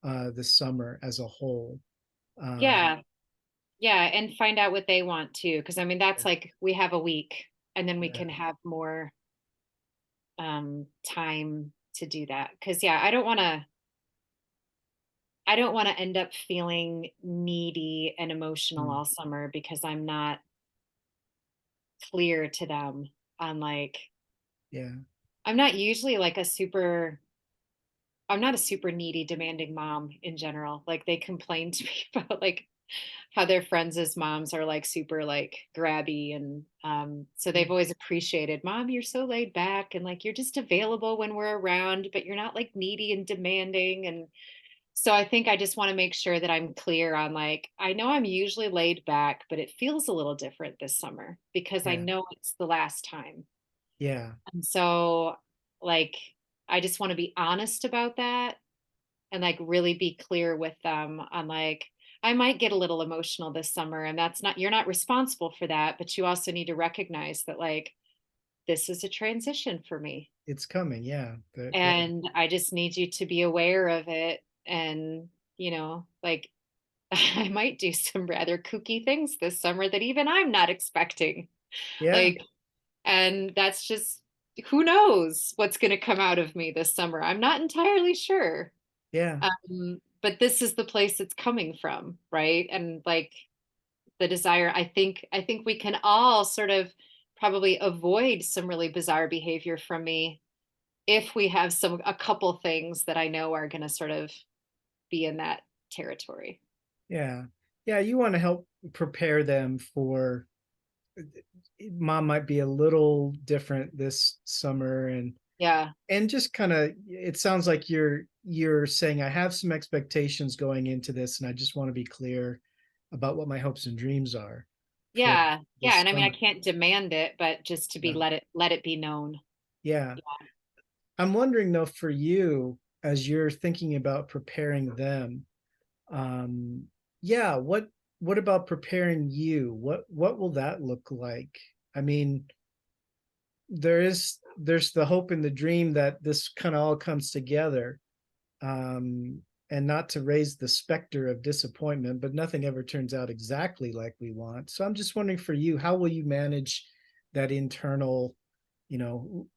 S1: the summer as a whole.
S2: Yeah. Yeah. And find out what they want too. Cause I mean, that's like, we have a week and then we
S1: Yeah.
S2: can have more time to do that. Cause yeah, I don't want to end up feeling needy and emotional all summer because I'm not clear to them on like,
S1: Yeah.
S2: I'm not usually like I'm not a super needy, demanding mom in general. Like they complain to me about like how their friends as moms are like super like grabby. And so they've always appreciated, Mom, you're so laid back and like you're just available when we're around, but you're not like needy and demanding. And so I think I just want to make sure that I'm clear on like, I know I'm usually laid back, but it feels a little different this summer because I
S1: Yeah.
S2: know it's the last time.
S1: Yeah.
S2: And so, like, I just want to be honest about that and like really be clear with them on like, I might get a little emotional this summer, and that's not, you're not responsible for that, but you also need to recognize that like, this is a transition for me.
S1: It's coming. Yeah.
S2: And I just need you to be aware of it. And, like, I might do some rather kooky things this summer that even I'm not expecting.
S1: Yeah.
S2: Like, and that's just, who knows what's going to come out of me this summer. I'm not entirely sure.
S1: Yeah.
S2: But this is the place it's coming from, right? And like the desire, I think we can all sort of probably avoid some really bizarre behavior from me if we have a couple things that I know are going to sort of be in that territory.
S1: Yeah. Yeah. You want to help prepare them for, mom might be a little different this summer,
S2: Yeah.
S1: and just kind of, it sounds like you're saying, I have some expectations going into this, and I just want to be clear about what my hopes and dreams are for
S2: Yeah. Yeah.
S1: this
S2: And I mean, I
S1: summer.
S2: can't demand it, but just to be,
S1: Yeah.
S2: let it be known.
S1: Yeah. I'm wondering though, for you, as you're thinking about preparing them, um, yeah, what about preparing you? What will that look like? I mean, there's the hope and the dream that this kind of all comes together, um, and not to raise the specter of disappointment, but nothing ever turns out exactly like we want. So I'm just wondering, for you, how will you manage that internal, you know,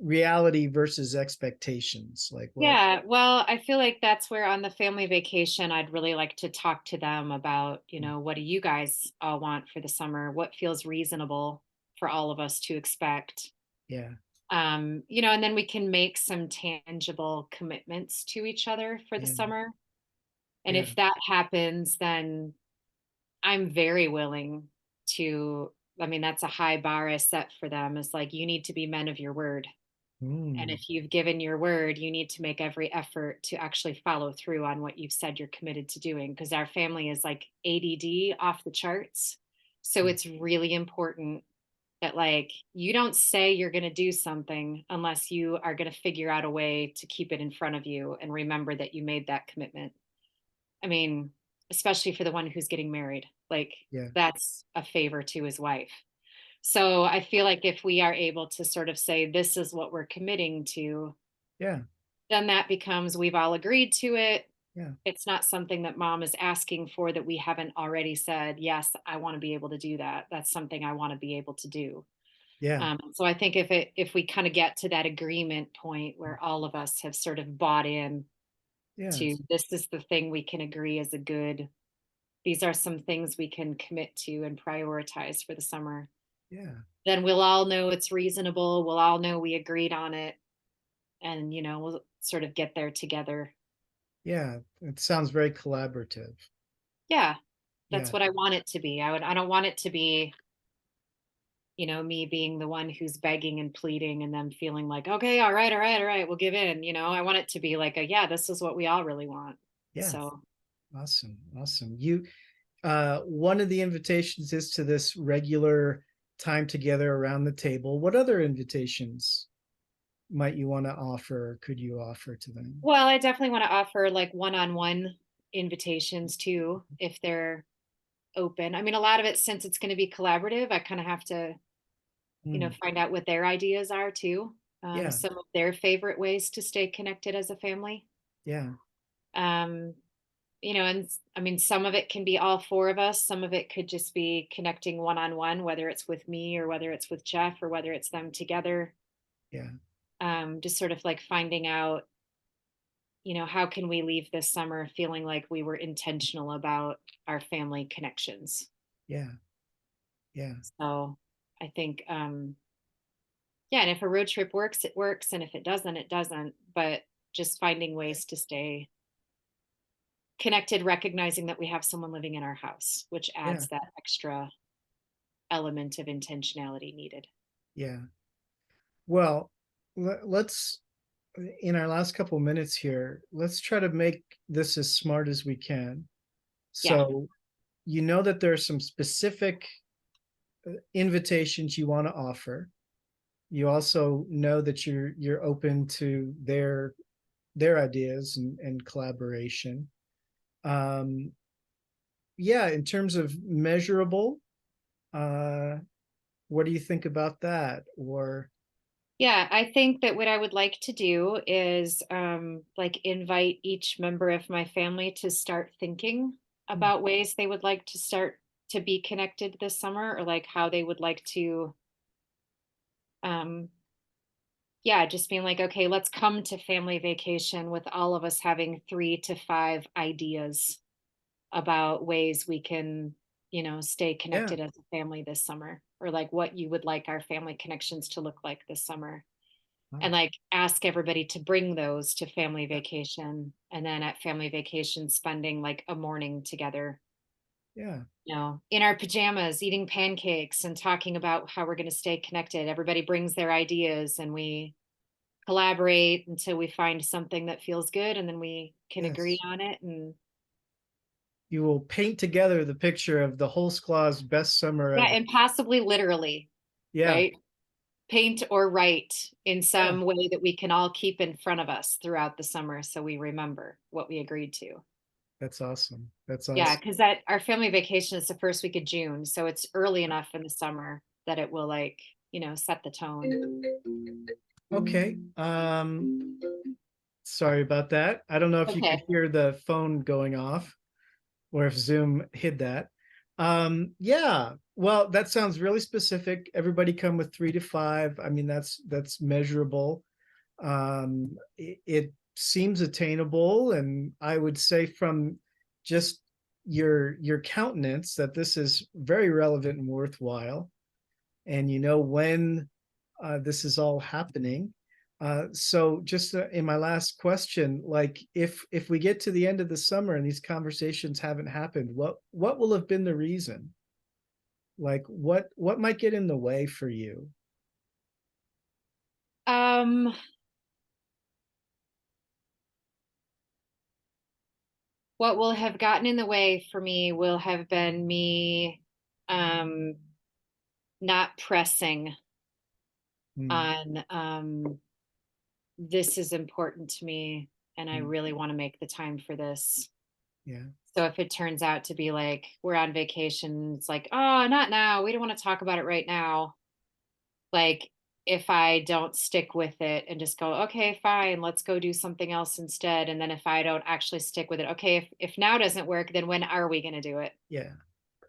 S1: reality versus expectations? Like what?
S2: Yeah, well, I feel like that's where on the family vacation, I'd really like to talk to them about, what do you guys all want for the summer? What feels reasonable for all of us to expect?
S1: Yeah.
S2: And then we can make some tangible commitments to each other for the
S1: Yeah.
S2: summer. And
S1: Yeah.
S2: if that happens, then I'm very willing to, I mean, that's a high bar I set for them. Is like, you need to be men of your word. And
S1: Mm,
S2: if you've given your word, you need to make every effort to actually follow through on what you've said you're committed to doing. Because our family is like ADD off the charts. So it's really important that like you don't say you're going to do something unless you are going to figure out a way to keep it in front of you and remember that you made that commitment. I mean, especially for the one who's getting married, like
S1: yeah.
S2: that's a favor to his wife. So I feel like if we are able to sort of say, this is what we're committing to,
S1: Yeah.
S2: then that becomes, we've all agreed to it.
S1: Yeah.
S2: It's not something that mom is asking for that we haven't already said, yes, I want to be able to do that. That's something I want to be able to do.
S1: Yeah.
S2: So I think if we kind of get to that agreement point where all of us have sort of bought in
S1: Yeah.
S2: to this is the thing we can agree is a good, these are some things we can commit to and prioritize for the summer.
S1: Yeah.
S2: Then we'll all know it's reasonable. We'll all know we agreed on it. And, you know, we'll sort of get there together.
S1: Yeah. It sounds very collaborative.
S2: Yeah, that's
S1: Yeah.
S2: what I want it to be. I don't want it to be, you know, me being the one who's begging and pleading and them feeling like, okay, all right, all right, all right, we'll give in. You know, I want it to be like yeah, this is what we all really want.
S1: Yeah.
S2: So
S1: Awesome. Awesome. One of the invitations is to this regular time together around the table. What other invitations might you want to offer? Could you offer to them?
S2: well, I definitely want to offer like one-on-one invitations too, if they're open. I mean, a lot of it, since it's going to be collaborative, I kind of have to, you know,
S1: Mm,
S2: find out what their ideas are too.
S1: yeah.
S2: Some of their favorite ways to stay connected as a family.
S1: Yeah.
S2: Um, you know, and I mean, some of it can be all four of us. Some of it could just be connecting one-on-one, whether it's with me or whether it's with Jeff or whether it's them together.
S1: Yeah.
S2: Just sort of like finding out, you know, how can we leave this summer feeling like we were intentional about our family connections?
S1: Yeah. Yeah.
S2: So I think, yeah, and if a road trip works, it works. And if it doesn't, it doesn't. But just finding ways to stay connected, recognizing that we have someone living in our house, which
S1: Yeah.
S2: adds that extra element of intentionality needed.
S1: Yeah. Well, let's, in our last couple minutes here, let's try to make this as smart as we can.
S2: Yeah.
S1: So, you know that there are some specific invitations you want to offer. You also know that you're open to their ideas and collaboration. Yeah, in terms of measurable, what do you think about that? Or
S2: Yeah, I think that what I would like to do is like invite each member of my family to start thinking about ways they would like to start to be connected this summer, or like how they would like to um yeah, just being like, okay, let's come to family vacation with all of us having 3 to 5 ideas about ways we can, you know, stay
S1: yeah,
S2: connected as a family this summer, or like what you would like our family connections to look like this summer.
S1: wow,
S2: And like ask everybody to bring those to family vacation, and then at family vacation spending like a morning together,
S1: yeah,
S2: you know, in our pajamas eating pancakes and talking about how we're going to stay connected. Everybody brings their ideas and we collaborate until we find something that feels good, and then we can agree
S1: yes.
S2: on it. And
S1: You will paint together the picture of the whole squaw's best summer
S2: yeah,
S1: ever.
S2: and possibly literally,
S1: Yeah,
S2: right? Paint or write in
S1: yeah,
S2: some way that we can all keep in front of us throughout the summer so we remember what we agreed to.
S1: that's awesome. That's
S2: Yeah,
S1: awesome.
S2: because that our family vacation is the first week of June, so it's early enough in the summer that it will like, you know, set the tone.
S1: Okay. Sorry about that. I don't know if you could
S2: Okay.
S1: hear the phone going off or if Zoom hid that. Yeah, well, that sounds really specific. Everybody come with 3 to 5. I mean, that's measurable. It seems attainable, and I would say from just your countenance that this is very relevant and worthwhile. And you know when this is all happening. So just in my last question, like if we get to the end of the summer and these conversations haven't happened, what will have been the reason? Like what might get in the way for you?
S2: Um, what will have gotten in the way for me will have been me um not pressing
S1: Hmm,
S2: on this is important to me and I
S1: hmm,
S2: really want to make the time for this.
S1: yeah,
S2: So if it turns out to be like we're on vacation, it's like, oh, not now. We don't want to talk about it right now. Like if I don't stick with it and just go, okay, fine, let's go do something else instead. And then if I don't actually stick with it, okay, if now doesn't work, then when are we going to do it?
S1: yeah,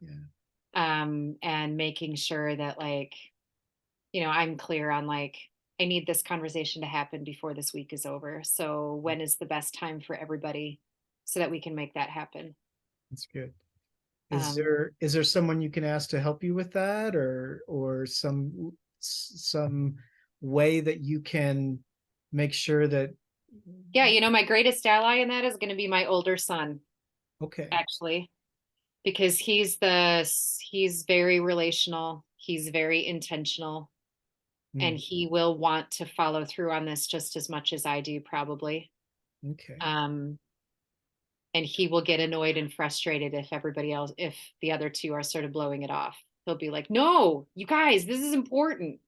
S1: yeah,
S2: And making sure that like, you know, I'm clear on like I need this conversation to happen before this week is over. So when is the best time for everybody so that we can make that happen?
S1: That's good.
S2: Um,
S1: Is there someone you can ask to help you with that, or some way that you can make sure that?
S2: Yeah, you know, my greatest ally in that is going to be my older son,
S1: Okay.
S2: actually, because he's very relational, he's very intentional, and
S1: Mm,
S2: he will want to follow through on this just as much as I do, probably.
S1: okay.
S2: Um, and he will get annoyed and frustrated if the other two are sort of blowing it off. He'll be like, "No, you guys, this is important."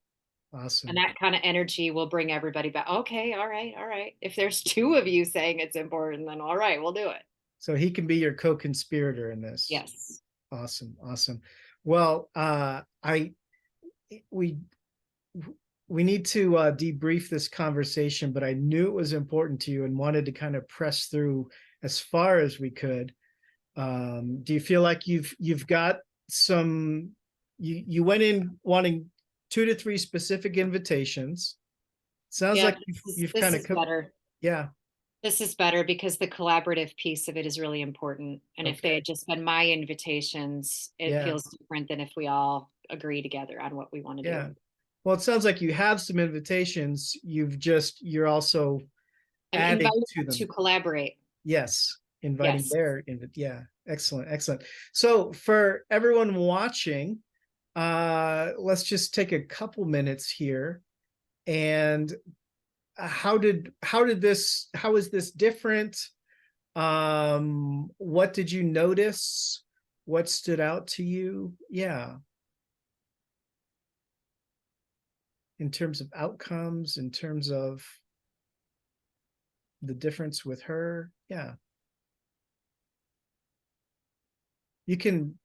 S2: And
S1: Awesome.
S2: that kind of energy will bring everybody back. Okay, all right, all right. If there's two of you saying it's important, then all right, we'll do it.
S1: So he can be your co-conspirator in this.
S2: Yes.
S1: Awesome. Awesome. Well, we we need to debrief this conversation, but I knew it was important to you and wanted to kind of press through as far as we could. Do you feel like you've got some? You went in wanting 2 to 3 specific invitations. Sounds
S2: Yeah,
S1: like you've
S2: this
S1: kind
S2: is
S1: of
S2: better.
S1: yeah.
S2: This is better because the collaborative piece of it is really important. And if they
S1: Okay.
S2: had just been my invitations, it
S1: Yeah.
S2: feels different than if we all agree together on what we want to
S1: Yeah.
S2: do.
S1: Well, it sounds like you have some invitations. You're also
S2: I'm
S1: adding
S2: inviting
S1: to
S2: them to
S1: them.
S2: collaborate.
S1: Yes, inviting
S2: Yes.
S1: their yeah, excellent, excellent. So for everyone watching, let's just take a couple minutes here. And how is this different? What did you notice? What stood out to you? Yeah, in terms of outcomes, in terms of the difference with her. Yeah, you can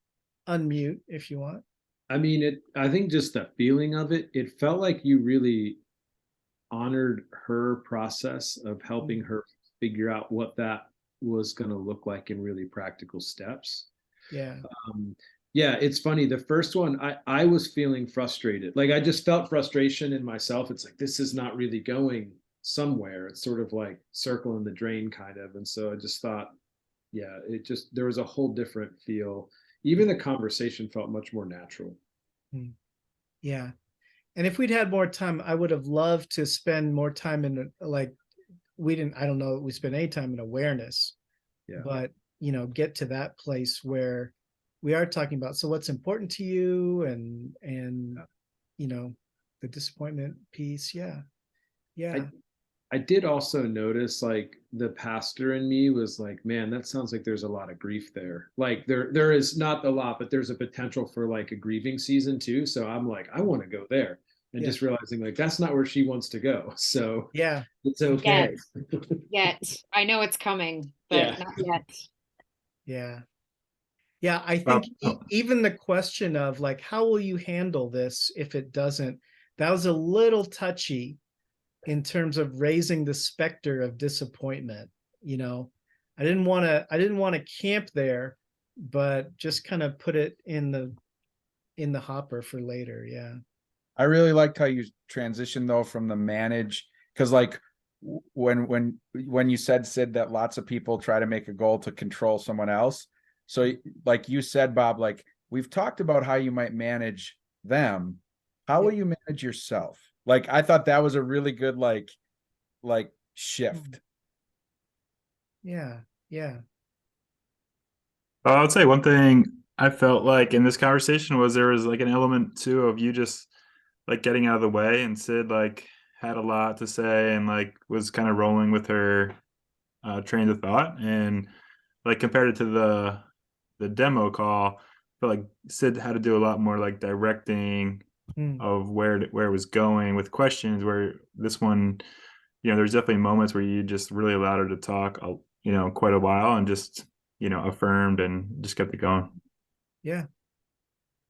S1: unmute if you want.
S4: I mean, I think just the feeling of it, it felt like you really honored her process of helping her figure out what that was going to look like in really practical steps.
S1: Yeah.
S4: Um, yeah, it's funny. The first one, I was feeling frustrated. Like I just felt frustration in myself. It's like, this is not really going somewhere. It's sort of like circling the drain kind of. And so I just thought, yeah, there was a whole different feel. Even the conversation felt much more natural.
S1: Yeah. And if we'd had more time, I would have loved to spend more time in like I don't know, we spent any time in awareness,
S4: Yeah.
S1: but get to that place where we are talking about, so what's important to you and the disappointment piece. Yeah. Yeah.
S4: I did also notice like the pastor in me was like, man, that sounds like there's a lot of grief there. Like there is not a lot, but there's a potential for like a grieving season too. So I'm like, I want to go there. And
S1: Yeah.
S4: just realizing like that's not where she wants to go. So
S1: Yeah.
S4: it's okay.
S2: Yet. I know it's coming, but
S4: Yeah.
S2: not yet.
S1: Yeah. Yeah. I think
S8: Oh.
S1: even the question of like, how will you handle this if it doesn't, that was a little touchy in terms of raising the specter of disappointment. I didn't want to camp there, but just kind of put it in the hopper for later. Yeah.
S5: I really liked how you transitioned though from the manage, because like when you said, Sid, that lots of people try to make a goal to control someone else. So like you said, Bob, like we've talked about how you might manage them. How will you manage yourself? Like I thought that was a really good like shift.
S1: Yeah. Yeah.
S8: I would say one thing I felt like in this conversation was there was like an element too of you just like getting out of the way, and Sid like had a lot to say and like was kind of rolling with her trains of thought, and like compared it to the demo call, I felt like Sid had to do a lot more like directing of where it was going with questions, where this one, there's definitely moments where you just really allowed her to talk, quite a while, and just, affirmed and just kept it going.
S1: Yeah,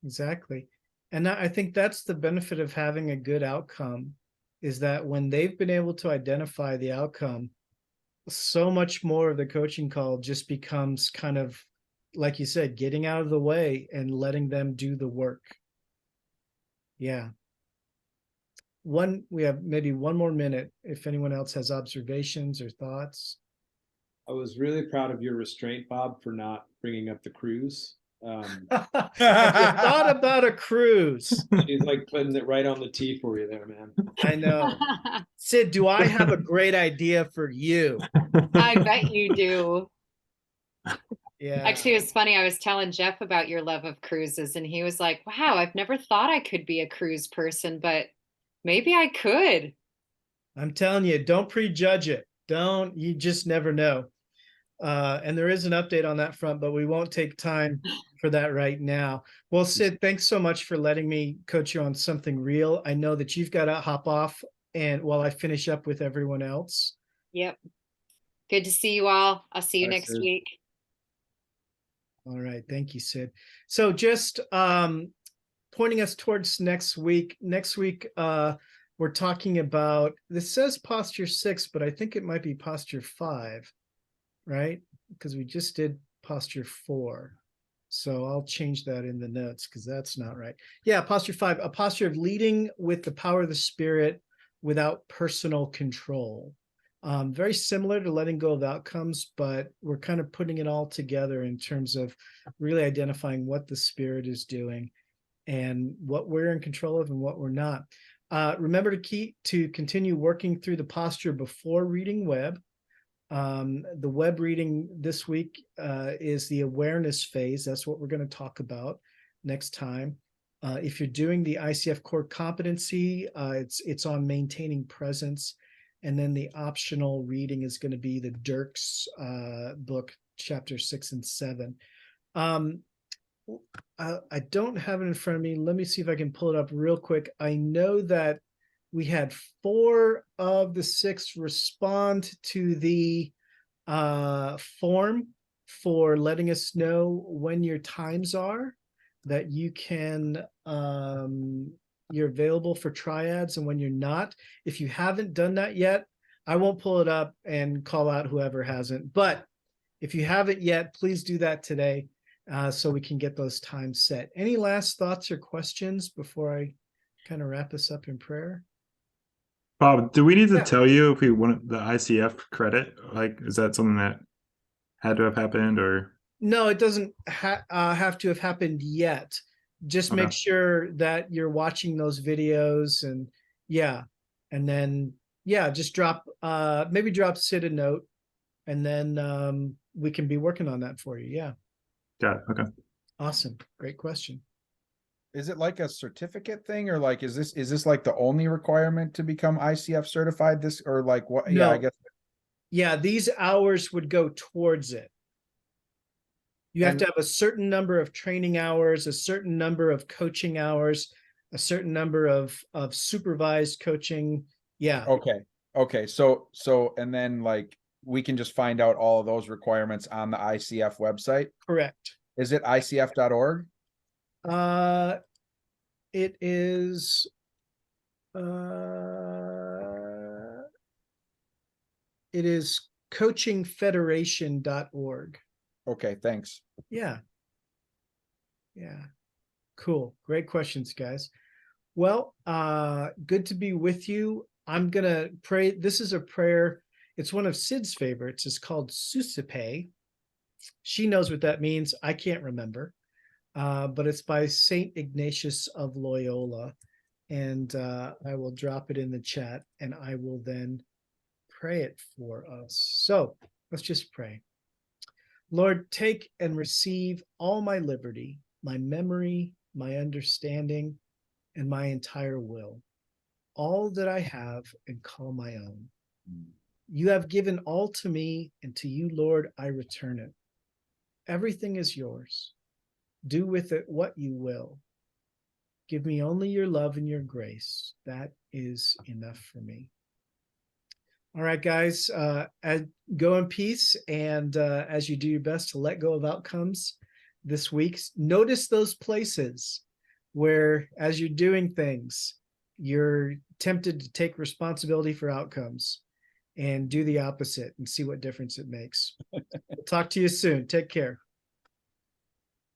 S1: exactly. And I think that's the benefit of having a good outcome, is that when they've been able to identify the outcome, so much more of the coaching call just becomes kind of, like you said, getting out of the way and letting them do the work. Yeah. we have maybe one more minute if anyone else has observations or thoughts.
S4: I was really proud of your restraint, Bob, for not bringing up the cruise.
S1: Have you thought about a cruise?
S4: He's like putting it right on the tee for you there, man.
S1: I know. Sid, do I have a great idea for you?
S2: I bet you do.
S1: Yeah.
S2: Actually, it was funny. I was telling Jeff about your love of cruises, and he was like, wow, I've never thought I could be a cruise person, but maybe I could.
S1: I'm telling you, don't prejudge it. You just never know. And there is an update on that front, but we won't take time for that right now. Well, Sid, thanks so much for letting me coach you on something real. I know that you've got to hop off and while I finish up with everyone else.
S2: Yep. Good to see you all. I'll see you
S4: Bye,
S2: next
S4: Sid.
S2: week.
S1: All right. Thank you, Sid. So just pointing us towards next week. Next week, we're talking about, this says posture 6, but I think it might be posture 5, right? Because we just did posture 4. So I'll change that in the notes because that's not right. Yeah, posture 5, a posture of leading with the power of the Spirit without personal control. Very similar to letting go of outcomes, but we're kind of putting it all together in terms of really identifying what the Spirit is doing and what we're in control of and what we're not. Remember to continue working through the posture before reading web. The web reading this week is the awareness phase. That's what we're going to talk about next time. If you're doing the ICF core competency, it's on maintaining presence. And then the optional reading is going to be the Dirk's book, chapter 6 and 7. I don't have it in front of me. Let me see if I can pull it up real quick. I know that we had 4 of the 6 respond to the form for letting us know when your times are, that you can you're available for triads and when you're not. If you haven't done that yet, I won't pull it up and call out whoever hasn't, but if you haven't yet, please do that today so we can get those times set. Any last thoughts or questions before I kind of wrap us up in prayer?
S8: Bob, do we need to
S1: Yeah.
S8: tell you if we want the ICF credit? Like, is that something that had to have happened, or?
S1: No, it doesn't have to have happened yet. Just make
S8: Okay.
S1: sure that you're watching those videos and and then just maybe drop Sid a note and then we can be working on that for you. Yeah.
S8: Got it. Okay.
S1: Awesome. Great question.
S5: Is it like a certificate thing, or like is this like the only requirement to become ICF certified? This, or like what? Yeah, I
S1: No.
S5: guess.
S1: Yeah, these hours would go towards it. You have to have a certain number of training hours, a certain number of coaching hours, a certain number of supervised coaching. Yeah.
S5: Okay. So and then like we can just find out all of those requirements on the ICF website.
S1: Correct.
S5: Is it ICF.org?
S1: It is coachingfederation.org.
S5: Okay, thanks.
S1: Yeah. Cool. Great questions, guys. Well, good to be with you. I'm gonna pray. This is a prayer. It's one of Sid's favorites. It's called Susipe. She knows what that means. I can't remember. But it's by Saint Ignatius of Loyola. And I will drop it in the chat and I will then pray it for us. So let's just pray. Lord, take and receive all my liberty, my memory, my understanding, and my entire will, all that I have and call my own. You have given all to me, and to you, Lord, I return it. Everything is yours. Do with it what you will. Give me only your love and your grace. That is enough for me. All right, guys, go in peace. And as you do your best to let go of outcomes this week, notice those places where, as you're doing things, you're tempted to take responsibility for outcomes and do the opposite and see what difference it makes. Talk to you soon. Take care.